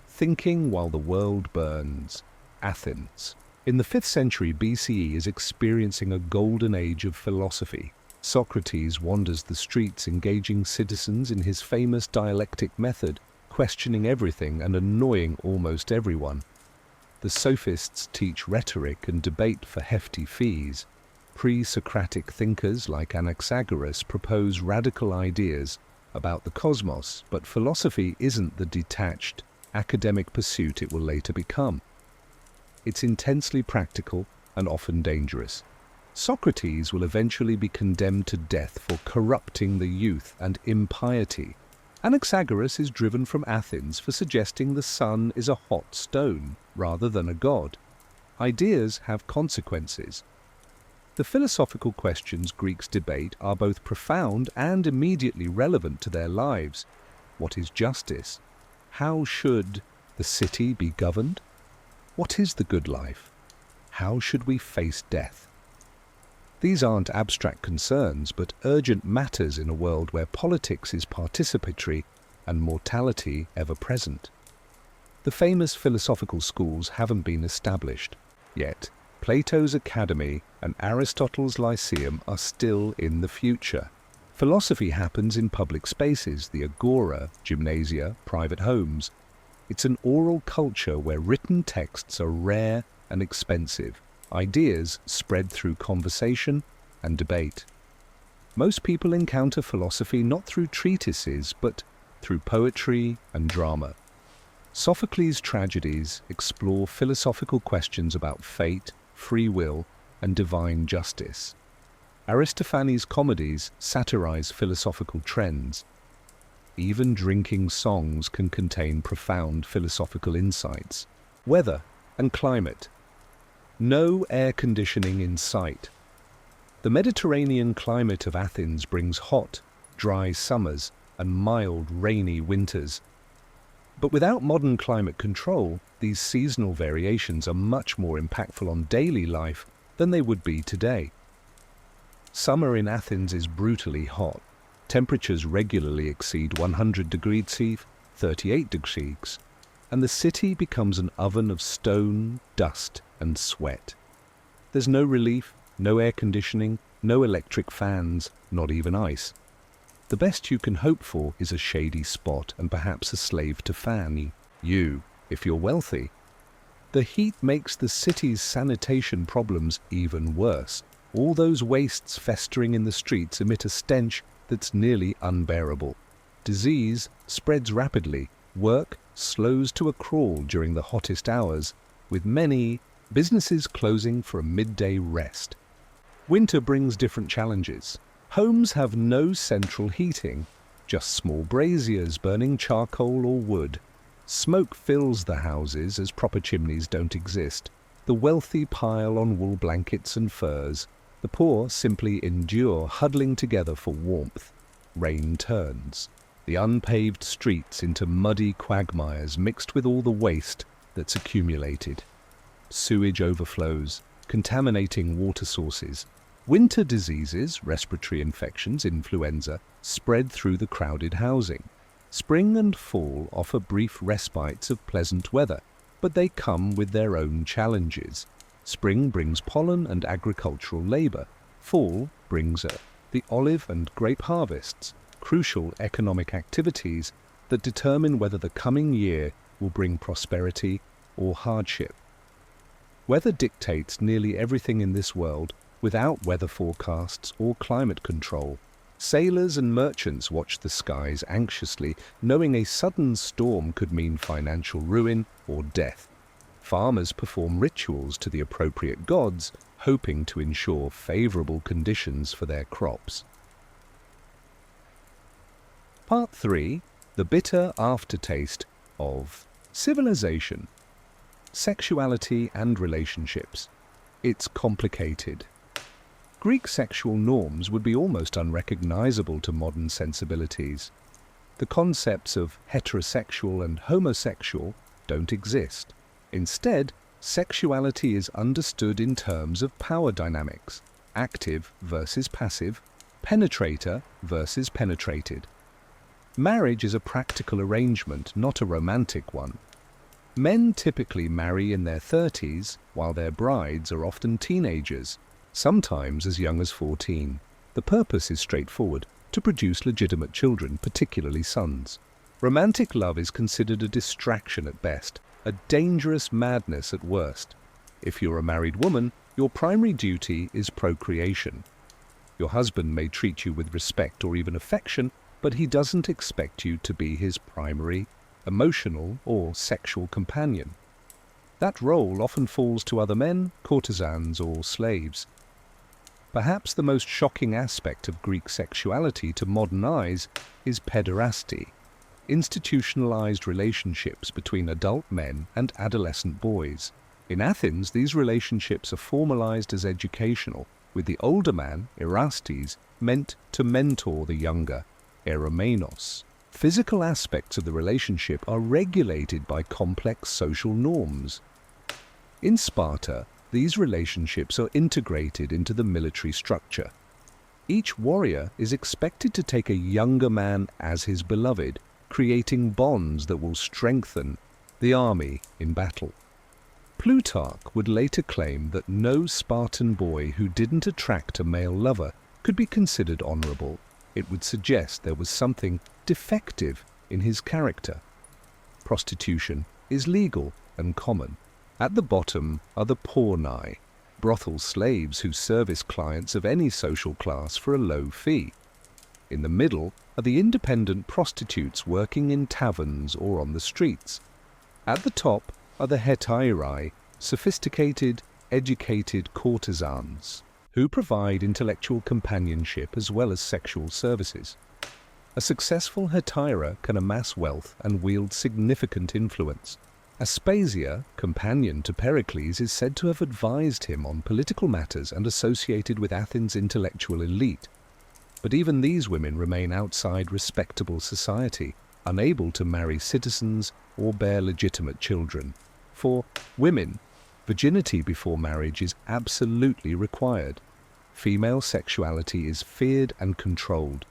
Thinking while the world burns. Athens, in the 5th century BCE, is experiencing a golden age of philosophy. Socrates wanders the streets engaging citizens in his famous dialectic method, questioning everything and annoying almost everyone. The sophists teach rhetoric and debate for hefty fees. Pre-Socratic thinkers like Anaxagoras propose radical ideas about the cosmos, but philosophy isn't the detached, academic pursuit it will later become. It's intensely practical and often dangerous. Socrates will eventually be condemned to death for corrupting the youth and impiety. Anaxagoras is driven from Athens for suggesting the sun is a hot stone rather than a god. Ideas have consequences. The philosophical questions Greeks debate are both profound and immediately relevant to their lives. What is justice? How should the city be governed? What is the good life? How should we face death? These aren't abstract concerns, but urgent matters in a world where politics is participatory and mortality ever present. The famous philosophical schools haven't been established, yet Plato's Academy and Aristotle's Lyceum are still in the future. Philosophy happens in public spaces, the agora, gymnasia, private homes. It's an oral culture where written texts are rare and expensive. Ideas spread through conversation and debate. Most people encounter philosophy not through treatises, but through poetry and drama. Sophocles' tragedies explore philosophical questions about fate, free will, and divine justice. Aristophanes' comedies satirize philosophical trends. Even drinking songs can contain profound philosophical insights. Weather and climate. No air conditioning in sight. The Mediterranean climate of Athens brings hot, dry summers and mild, rainy winters. But without modern climate control, these seasonal variations are much more impactful on daily life than they would be today. Summer in Athens is brutally hot. Temperatures regularly exceed 100 degrees C, 38 degrees, and the city becomes an oven of stone, dust, and sweat. There's no relief, no air conditioning, no electric fans, not even ice. The best you can hope for is a shady spot and perhaps a slave to fan you, if you're wealthy. The heat makes the city's sanitation problems even worse. All those wastes festering in the streets emit a stench that's nearly unbearable. Disease spreads rapidly. Work slows to a crawl during the hottest hours, with many businesses closing for a midday rest. Winter brings different challenges. Homes have no central heating, just small braziers burning charcoal or wood. Smoke fills the houses as proper chimneys don't exist. The wealthy pile on wool blankets and furs. The poor simply endure, huddling together for warmth. Rain turns the unpaved streets into muddy quagmires mixed with all the waste that's accumulated. Sewage overflows, contaminating water sources. Winter diseases, respiratory infections, influenza, spread through the crowded housing. Spring and fall offer brief respites of pleasant weather, but they come with their own challenges. Spring brings pollen and agricultural labor. Fall brings the olive and grape harvests, crucial economic activities that determine whether the coming year will bring prosperity or hardship. Weather dictates nearly everything in this world without weather forecasts or climate control. Sailors and merchants watch the skies anxiously, knowing a sudden storm could mean financial ruin or death. Farmers perform rituals to the appropriate gods, hoping to ensure favorable conditions for their crops. Part 3. The bitter aftertaste of civilization. Sexuality and relationships. It's complicated. Greek sexual norms would be almost unrecognizable to modern sensibilities. The concepts of heterosexual and homosexual don't exist. Instead, sexuality is understood in terms of power dynamics, active versus passive, penetrator versus penetrated. Marriage is a practical arrangement, not a romantic one. Men typically marry in their 30s, while their brides are often teenagers, sometimes as young as 14. The purpose is straightforward: to produce legitimate children, particularly sons. Romantic love is considered a distraction at best, a dangerous madness at worst. If you're a married woman, your primary duty is procreation. Your husband may treat you with respect or even affection, but he doesn't expect you to be his primary, emotional or sexual companion. That role often falls to other men, courtesans or slaves. Perhaps the most shocking aspect of Greek sexuality to modern eyes is pederasty, institutionalized relationships between adult men and adolescent boys. In Athens, these relationships are formalized as educational, with the older man, Erastes, meant to mentor the younger, Eromenos. Physical aspects of the relationship are regulated by complex social norms. In Sparta, these relationships are integrated into the military structure. Each warrior is expected to take a younger man as his beloved, creating bonds that will strengthen the army in battle. Plutarch would later claim that no Spartan boy who didn't attract a male lover could be considered honorable. It would suggest there was something defective in his character. Prostitution is legal and common. At the bottom are the pornai, brothel slaves who service clients of any social class for a low fee. In the middle are the independent prostitutes working in taverns or on the streets. At the top are the hetairae, sophisticated, educated courtesans, who provide intellectual companionship as well as sexual services. A successful hetaira can amass wealth and wield significant influence. Aspasia, companion to Pericles, is said to have advised him on political matters and associated with Athens' intellectual elite. But even these women remain outside respectable society, unable to marry citizens or bear legitimate children. For women, virginity before marriage is absolutely required. Female sexuality is feared and controlled.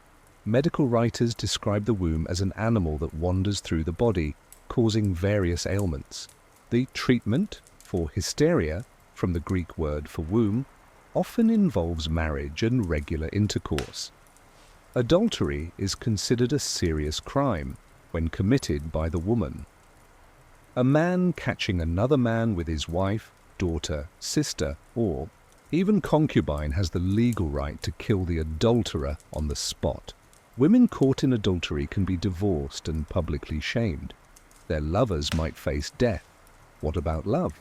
Medical writers describe the womb as an animal that wanders through the body, causing various ailments. The treatment for hysteria, from the Greek word for womb, often involves marriage and regular intercourse. Adultery is considered a serious crime when committed by the woman. A man catching another man with his wife, daughter, sister, or even concubine has the legal right to kill the adulterer on the spot. Women caught in adultery can be divorced and publicly shamed. Their lovers might face death. What about love?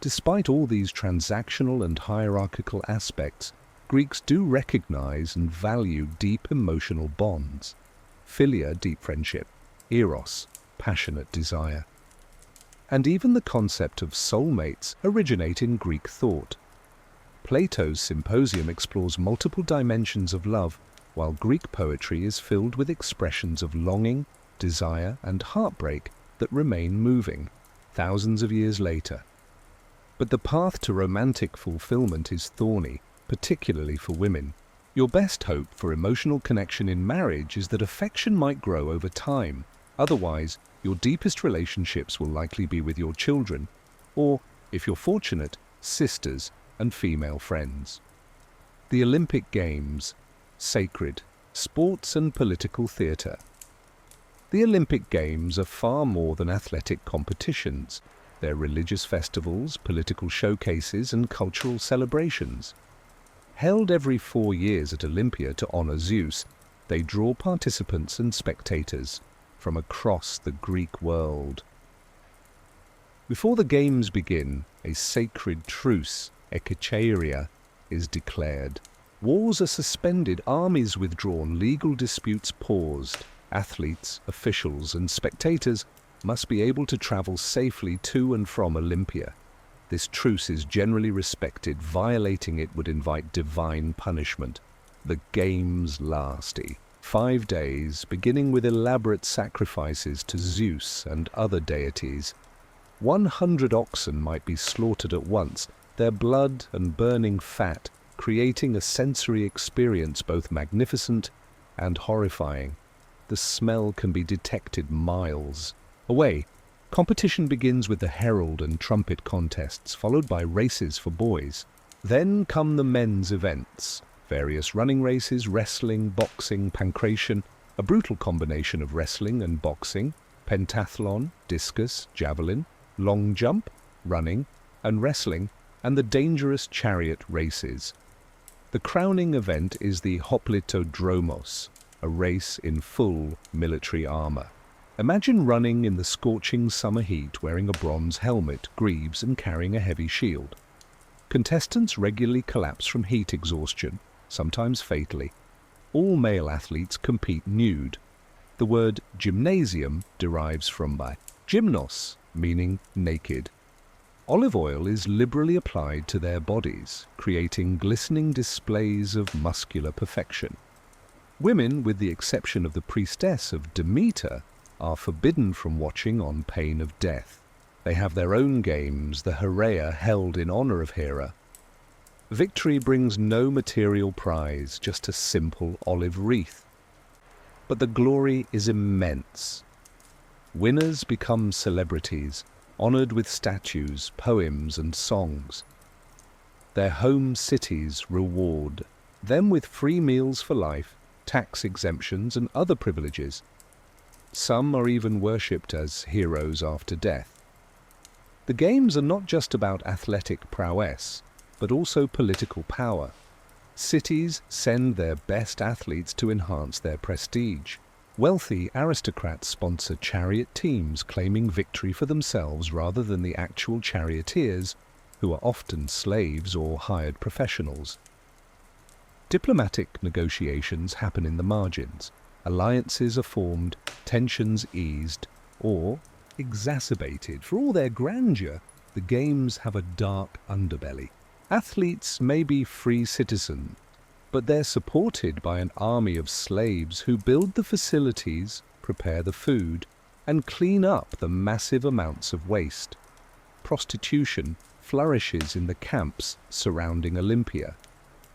Despite all these transactional and hierarchical aspects, Greeks do recognize and value deep emotional bonds. Philia, deep friendship. Eros, passionate desire. And even the concept of soulmates originate in Greek thought. Plato's Symposium explores multiple dimensions of love, while Greek poetry is filled with expressions of longing, desire, and heartbreak that remain moving thousands of years later. But the path to romantic fulfillment is thorny, particularly for women. Your best hope for emotional connection in marriage is that affection might grow over time. Otherwise, your deepest relationships will likely be with your children, or, if you're fortunate, sisters and female friends. The Olympic Games, sacred, sports and political theatre. The Olympic Games are far more than athletic competitions. They're religious festivals, political showcases, and cultural celebrations. Held every 4 years at Olympia to honor Zeus, they draw participants and spectators from across the Greek world. Before the Games begin, a sacred truce, ekecheiria, is declared. Wars are suspended, armies withdrawn, legal disputes paused. Athletes, officials, and spectators must be able to travel safely to and from Olympia. This truce is generally respected. Violating it would invite divine punishment. The Games last 5 days, beginning with elaborate sacrifices to Zeus and other deities. 100 oxen might be slaughtered at once, their blood and burning fat creating a sensory experience both magnificent and horrifying. The smell can be detected miles away. Competition begins with the herald and trumpet contests, followed by races for boys. Then come the men's events. Various running races, wrestling, boxing, pankration, a brutal combination of wrestling and boxing, pentathlon, discus, javelin, long jump, running, and wrestling, and the dangerous chariot races. The crowning event is the Hoplitodromos, a race in full military armor. Imagine running in the scorching summer heat wearing a bronze helmet, greaves, and carrying a heavy shield. Contestants regularly collapse from heat exhaustion, sometimes fatally. All male athletes compete nude. The word gymnasium derives from gymnos, meaning naked. Olive oil is liberally applied to their bodies, creating glistening displays of muscular perfection. Women, with the exception of the priestess of Demeter, are forbidden from watching on pain of death. They have their own games, the Heraea, held in honor of Hera. Victory brings no material prize, just a simple olive wreath. But the glory is immense. Winners become celebrities, honored with statues, poems, and songs. Their home cities reward them with free meals for life, tax exemptions, and other privileges. Some are even worshipped as heroes after death. The games are not just about athletic prowess, but also political power. Cities send their best athletes to enhance their prestige. Wealthy aristocrats sponsor chariot teams claiming victory for themselves rather than the actual charioteers, who are often slaves or hired professionals. Diplomatic negotiations happen in the margins. Alliances are formed, tensions eased, or exacerbated. For all their grandeur, the games have a dark underbelly. Athletes may be free citizens, but they're supported by an army of slaves who build the facilities, prepare the food, and clean up the massive amounts of waste. Prostitution flourishes in the camps surrounding Olympia.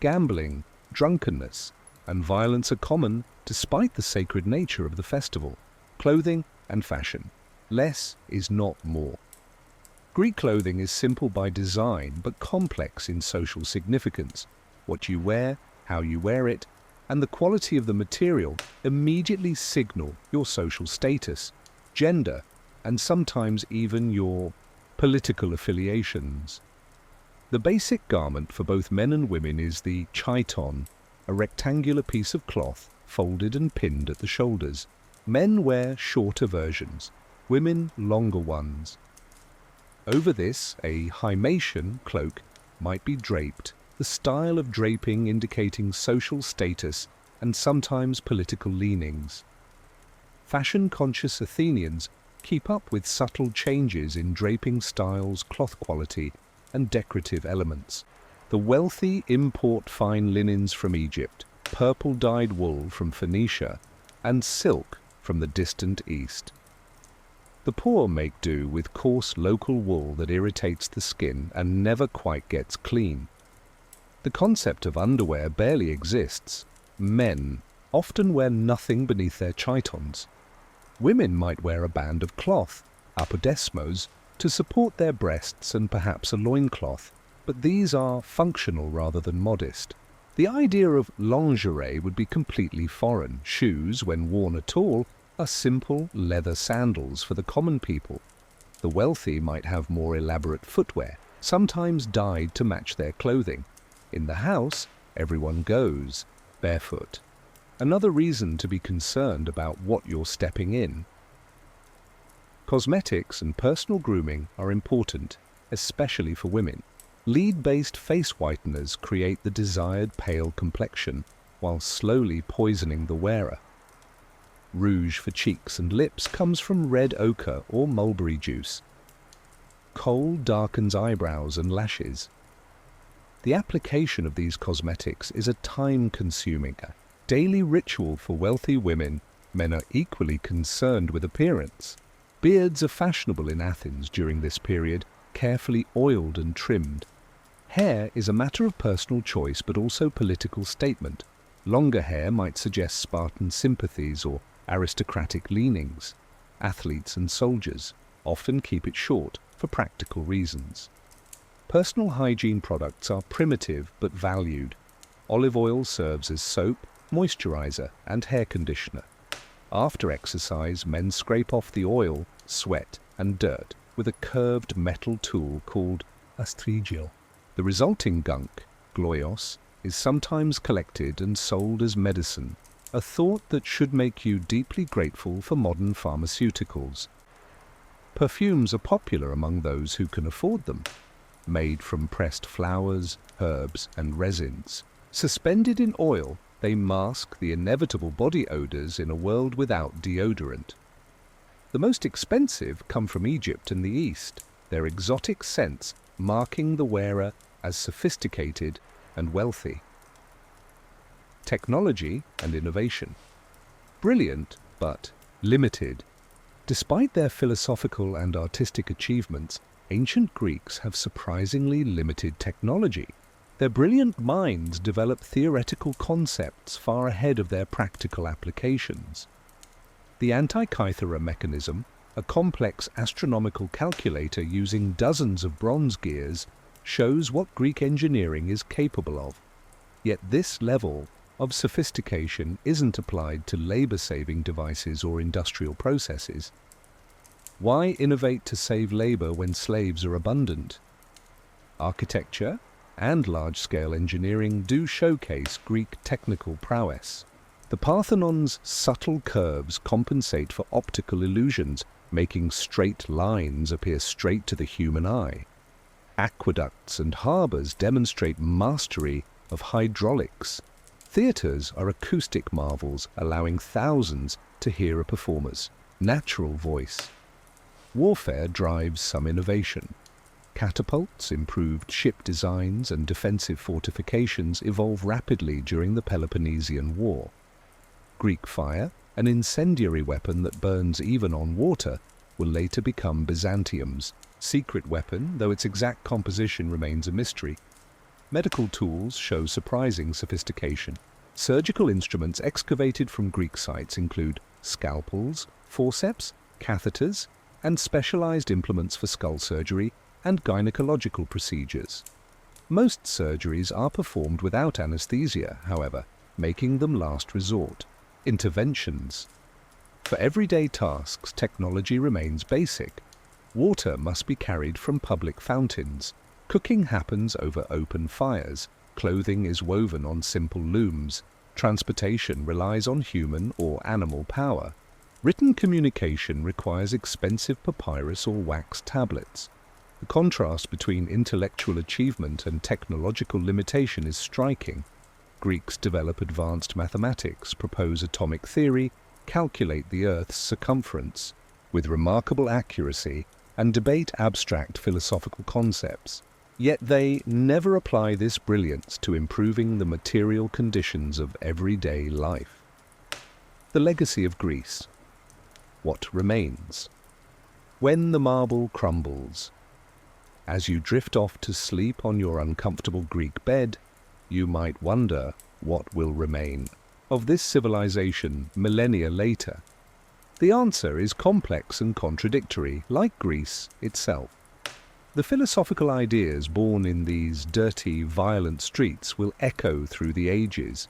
Gambling, drunkenness, and violence are common despite the sacred nature of the festival. Clothing and fashion. Less is not more. Greek clothing is simple by design, but complex in social significance. What you wear, how you wear it, and the quality of the material immediately signal your social status, gender, and sometimes even your political affiliations. The basic garment for both men and women is the chiton, a rectangular piece of cloth folded and pinned at the shoulders. Men wear shorter versions, women longer ones. Over this, a himation cloak might be draped, the style of draping indicating social status and sometimes political leanings. Fashion-conscious Athenians keep up with subtle changes in draping styles, cloth quality, and decorative elements. The wealthy import fine linens from Egypt, purple-dyed wool from Phoenicia, and silk from the distant East. The poor make do with coarse local wool that irritates the skin and never quite gets clean. The concept of underwear barely exists. Men often wear nothing beneath their chitons. Women might wear a band of cloth, apodesmos, to support their breasts and perhaps a loincloth, but these are functional rather than modest. The idea of lingerie would be completely foreign. Shoes, when worn at all, are simple leather sandals for the common people. The wealthy might have more elaborate footwear, sometimes dyed to match their clothing. In the house, everyone goes barefoot. Another reason to be concerned about what you're stepping in. Cosmetics and personal grooming are important, especially for women. Lead-based face whiteners create the desired pale complexion, while slowly poisoning the wearer. Rouge for cheeks and lips comes from red ochre or mulberry juice. Kohl darkens eyebrows and lashes. The application of these cosmetics is a time-consuming, daily ritual for wealthy women. Men are equally concerned with appearance. Beards are fashionable in Athens during this period, carefully oiled and trimmed. Hair is a matter of personal choice but also political statement. Longer hair might suggest Spartan sympathies or aristocratic leanings. Athletes and soldiers often keep it short for practical reasons. Personal hygiene products are primitive but valued. Olive oil serves as soap, moisturizer, and hair conditioner. After exercise, men scrape off the oil, sweat, and dirt with a curved metal tool called Astrigil. the resulting gunk, gloios, is sometimes collected and sold as medicine, a thought that should make you deeply grateful for modern pharmaceuticals. Perfumes are popular among those who can afford them. Made from pressed flowers, herbs, and resins, suspended in oil, they mask the inevitable body odors in a world without deodorant. The most expensive come from Egypt and the East, their exotic scents marking the wearer as sophisticated and wealthy. Technology and innovation. Brilliant, but limited. Despite their philosophical and artistic achievements, ancient Greeks have surprisingly limited technology. Their brilliant minds develop theoretical concepts far ahead of their practical applications. The Antikythera mechanism, a complex astronomical calculator using dozens of bronze gears, shows what Greek engineering is capable of. Yet this level of sophistication isn't applied to labor-saving devices or industrial processes. Why innovate to save labor when slaves are abundant? Architecture and large-scale engineering do showcase Greek technical prowess. The Parthenon's subtle curves compensate for optical illusions, making straight lines appear straight to the human eye. Aqueducts and harbors demonstrate mastery of hydraulics. Theaters are acoustic marvels, allowing thousands to hear a performer's natural voice. Warfare drives some innovation. Catapults, improved ship designs, and defensive fortifications evolve rapidly during the Peloponnesian War. Greek fire, an incendiary weapon that burns even on water, will later become Byzantium's secret weapon, though its exact composition remains a mystery. Medical tools show surprising sophistication. Surgical instruments excavated from Greek sites include scalpels, forceps, catheters, and specialized implements for skull surgery and gynecological procedures. Most surgeries are performed without anesthesia, however, making them last resort. Interventions. For everyday tasks, technology remains basic. Water must be carried from public fountains. Cooking happens over open fires. Clothing is woven on simple looms. Transportation relies on human or animal power. Written communication requires expensive papyrus or wax tablets. The contrast between intellectual achievement and technological limitation is striking. Greeks develop advanced mathematics, propose atomic theory, calculate the Earth's circumference with remarkable accuracy, and debate abstract philosophical concepts. Yet they never apply this brilliance to improving the material conditions of everyday life. The legacy of Greece. What remains? When the marble crumbles. As you drift off to sleep on your uncomfortable Greek bed, you might wonder what will remain of this civilization millennia later. The answer is complex and contradictory, like Greece itself. The philosophical ideas born in these dirty, violent streets will echo through the ages.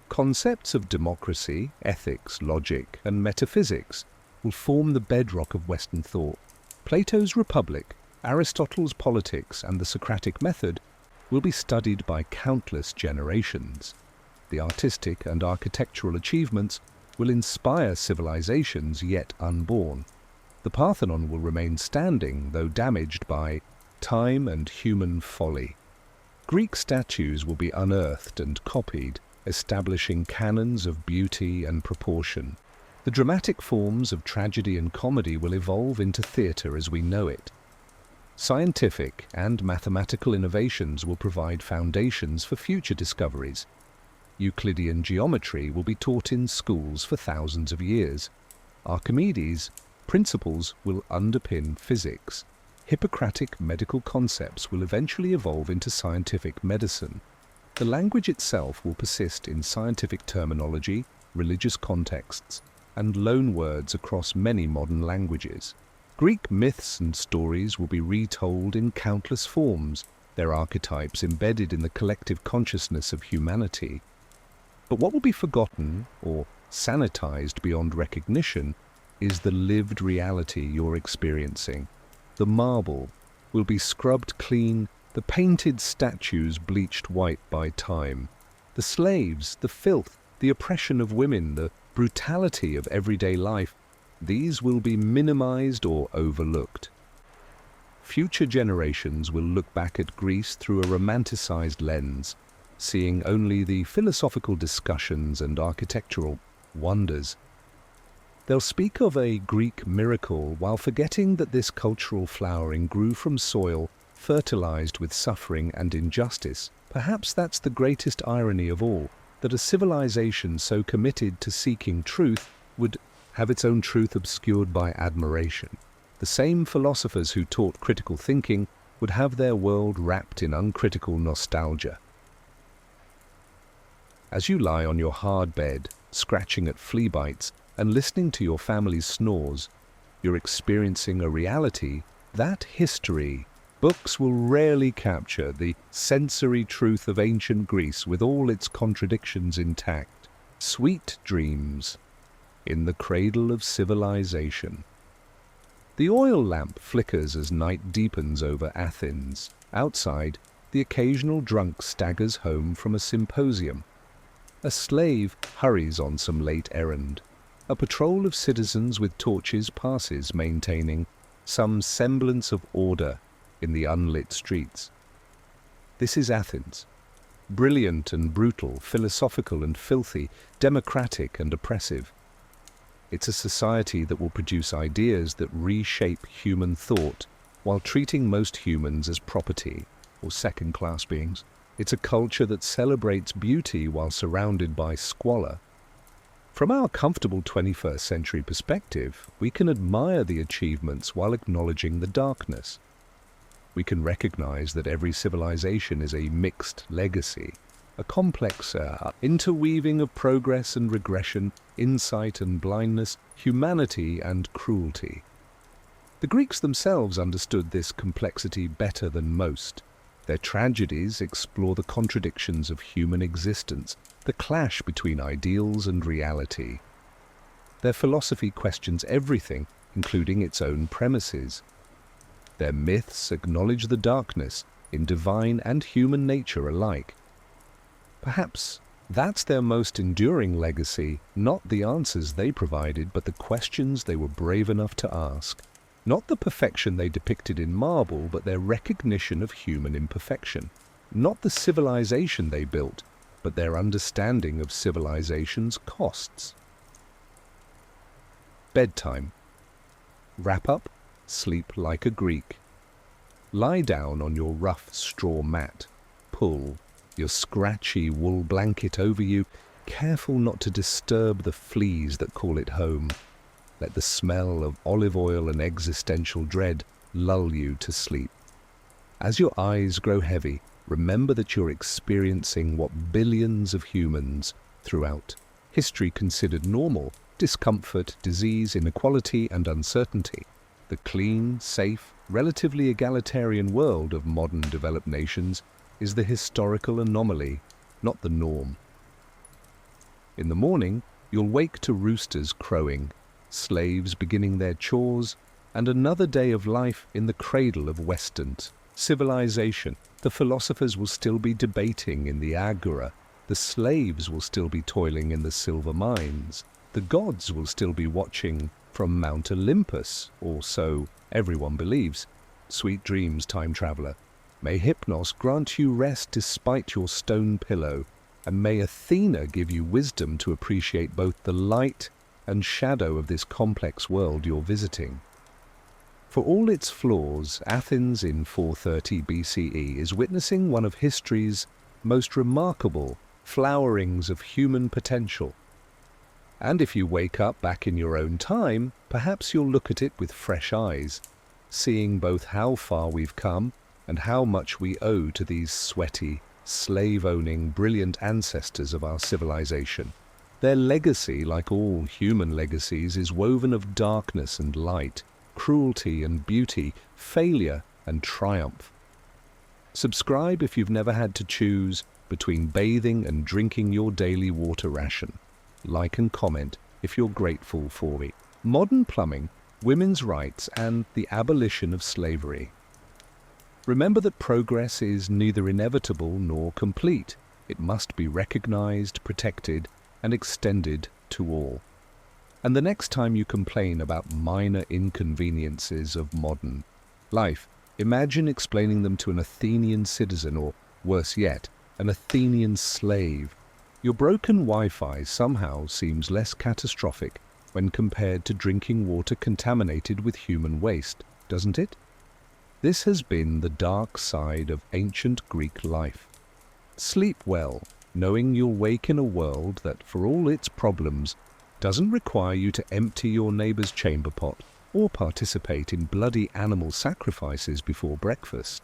Concepts of democracy, ethics, logic, and metaphysics will form the bedrock of Western thought. Plato's Republic, Aristotle's Politics, and the Socratic method will be studied by countless generations. The artistic and architectural achievements will inspire civilizations yet unborn. The Parthenon will remain standing, though damaged by time and human folly. Greek statues will be unearthed and copied, establishing canons of beauty and proportion. The dramatic forms of tragedy and comedy will evolve into theatre as we know it. Scientific and mathematical innovations will provide foundations for future discoveries. Euclidean geometry will be taught in schools for thousands of years. Archimedes' principles will underpin physics. Hippocratic medical concepts will eventually evolve into scientific medicine. The language itself will persist in scientific terminology, religious contexts, and loanwords across many modern languages. Greek myths and stories will be retold in countless forms, their archetypes embedded in the collective consciousness of humanity. But what will be forgotten or sanitized beyond recognition is the lived reality you're experiencing. The marble will be scrubbed clean, the painted statues bleached white by time. The slaves, the filth, the oppression of women, the brutality of everyday life, these will be minimized or overlooked. Future generations will look back at Greece through a romanticized lens, seeing only the philosophical discussions and architectural wonders. They'll speak of a Greek miracle while forgetting that this cultural flowering grew from soil fertilized with suffering and injustice. Perhaps that's the greatest irony of all, that a civilization so committed to seeking truth would have its own truth obscured by admiration. The same philosophers who taught critical thinking would have their world wrapped in uncritical nostalgia. As you lie on your hard bed, scratching at flea bites and listening to your family's snores, you're experiencing a reality that history books will rarely capture, the sensory truth of ancient Greece with all its contradictions intact. Sweet dreams in the cradle of civilization. The oil lamp flickers as night deepens over Athens. Outside, the occasional drunk staggers home from a symposium. A slave hurries on some late errand. A patrol of citizens with torches passes, maintaining some semblance of order in the unlit streets. This is Athens. Brilliant and brutal, philosophical and filthy, democratic and oppressive. It's a society that will produce ideas that reshape human thought while treating most humans as property or second-class beings. It's a culture that celebrates beauty while surrounded by squalor. From our comfortable 21st century perspective, we can admire the achievements while acknowledging the darkness. We can recognize that every civilization is a mixed legacy, a complex interweaving of progress and regression, insight and blindness, humanity and cruelty. The Greeks themselves understood this complexity better than most. Their tragedies explore the contradictions of human existence, the clash between ideals and reality. Their philosophy questions everything, including its own premises. Their myths acknowledge the darkness in divine and human nature alike. Perhaps that's their most enduring legacy, not the answers they provided, but the questions they were brave enough to ask. Not the perfection they depicted in marble, but their recognition of human imperfection. Not the civilization they built, but their understanding of civilization's costs. Bedtime. Wrap up, sleep like a Greek. Lie down on your rough straw mat. Pull your scratchy wool blanket over you, careful not to disturb the fleas that call it home. Let the smell of olive oil and existential dread lull you to sleep. As your eyes grow heavy, remember that you're experiencing what billions of humans throughout history considered normal: discomfort, disease, inequality, and uncertainty. The clean, safe, relatively egalitarian world of modern developed nations is the historical anomaly, not the norm. In the morning, you'll wake to roosters crowing, slaves beginning their chores, and another day of life in the cradle of Western civilization. The philosophers will still be debating in the agora. The slaves will still be toiling in the silver mines. The gods will still be watching from Mount Olympus, or so everyone believes. Sweet dreams, time traveler. May Hypnos grant you rest despite your stone pillow, and may Athena give you wisdom to appreciate both the light and shadow of this complex world you're visiting. For all its flaws, Athens in 430 BCE is witnessing one of history's most remarkable flowerings of human potential. And if you wake up back in your own time, perhaps you'll look at it with fresh eyes, seeing both how far we've come and how much we owe to these sweaty, slave-owning, brilliant ancestors of our civilization. Their legacy, like all human legacies, is woven of darkness and light, cruelty and beauty, failure and triumph. Subscribe if you've never had to choose between bathing and drinking your daily water ration. Like and comment if you're grateful for it. Modern plumbing, women's rights, and the abolition of slavery. Remember that progress is neither inevitable nor complete. It must be recognized, protected, and extended to all. And the next time you complain about minor inconveniences of modern life, imagine explaining them to an Athenian citizen, or worse yet, an Athenian slave. Your broken Wi-Fi somehow seems less catastrophic when compared to drinking water contaminated with human waste, doesn't it? This has been the dark side of ancient Greek life. Sleep well, knowing you'll wake in a world that, for all its problems, doesn't require you to empty your neighbor's chamber pot or participate in bloody animal sacrifices before breakfast.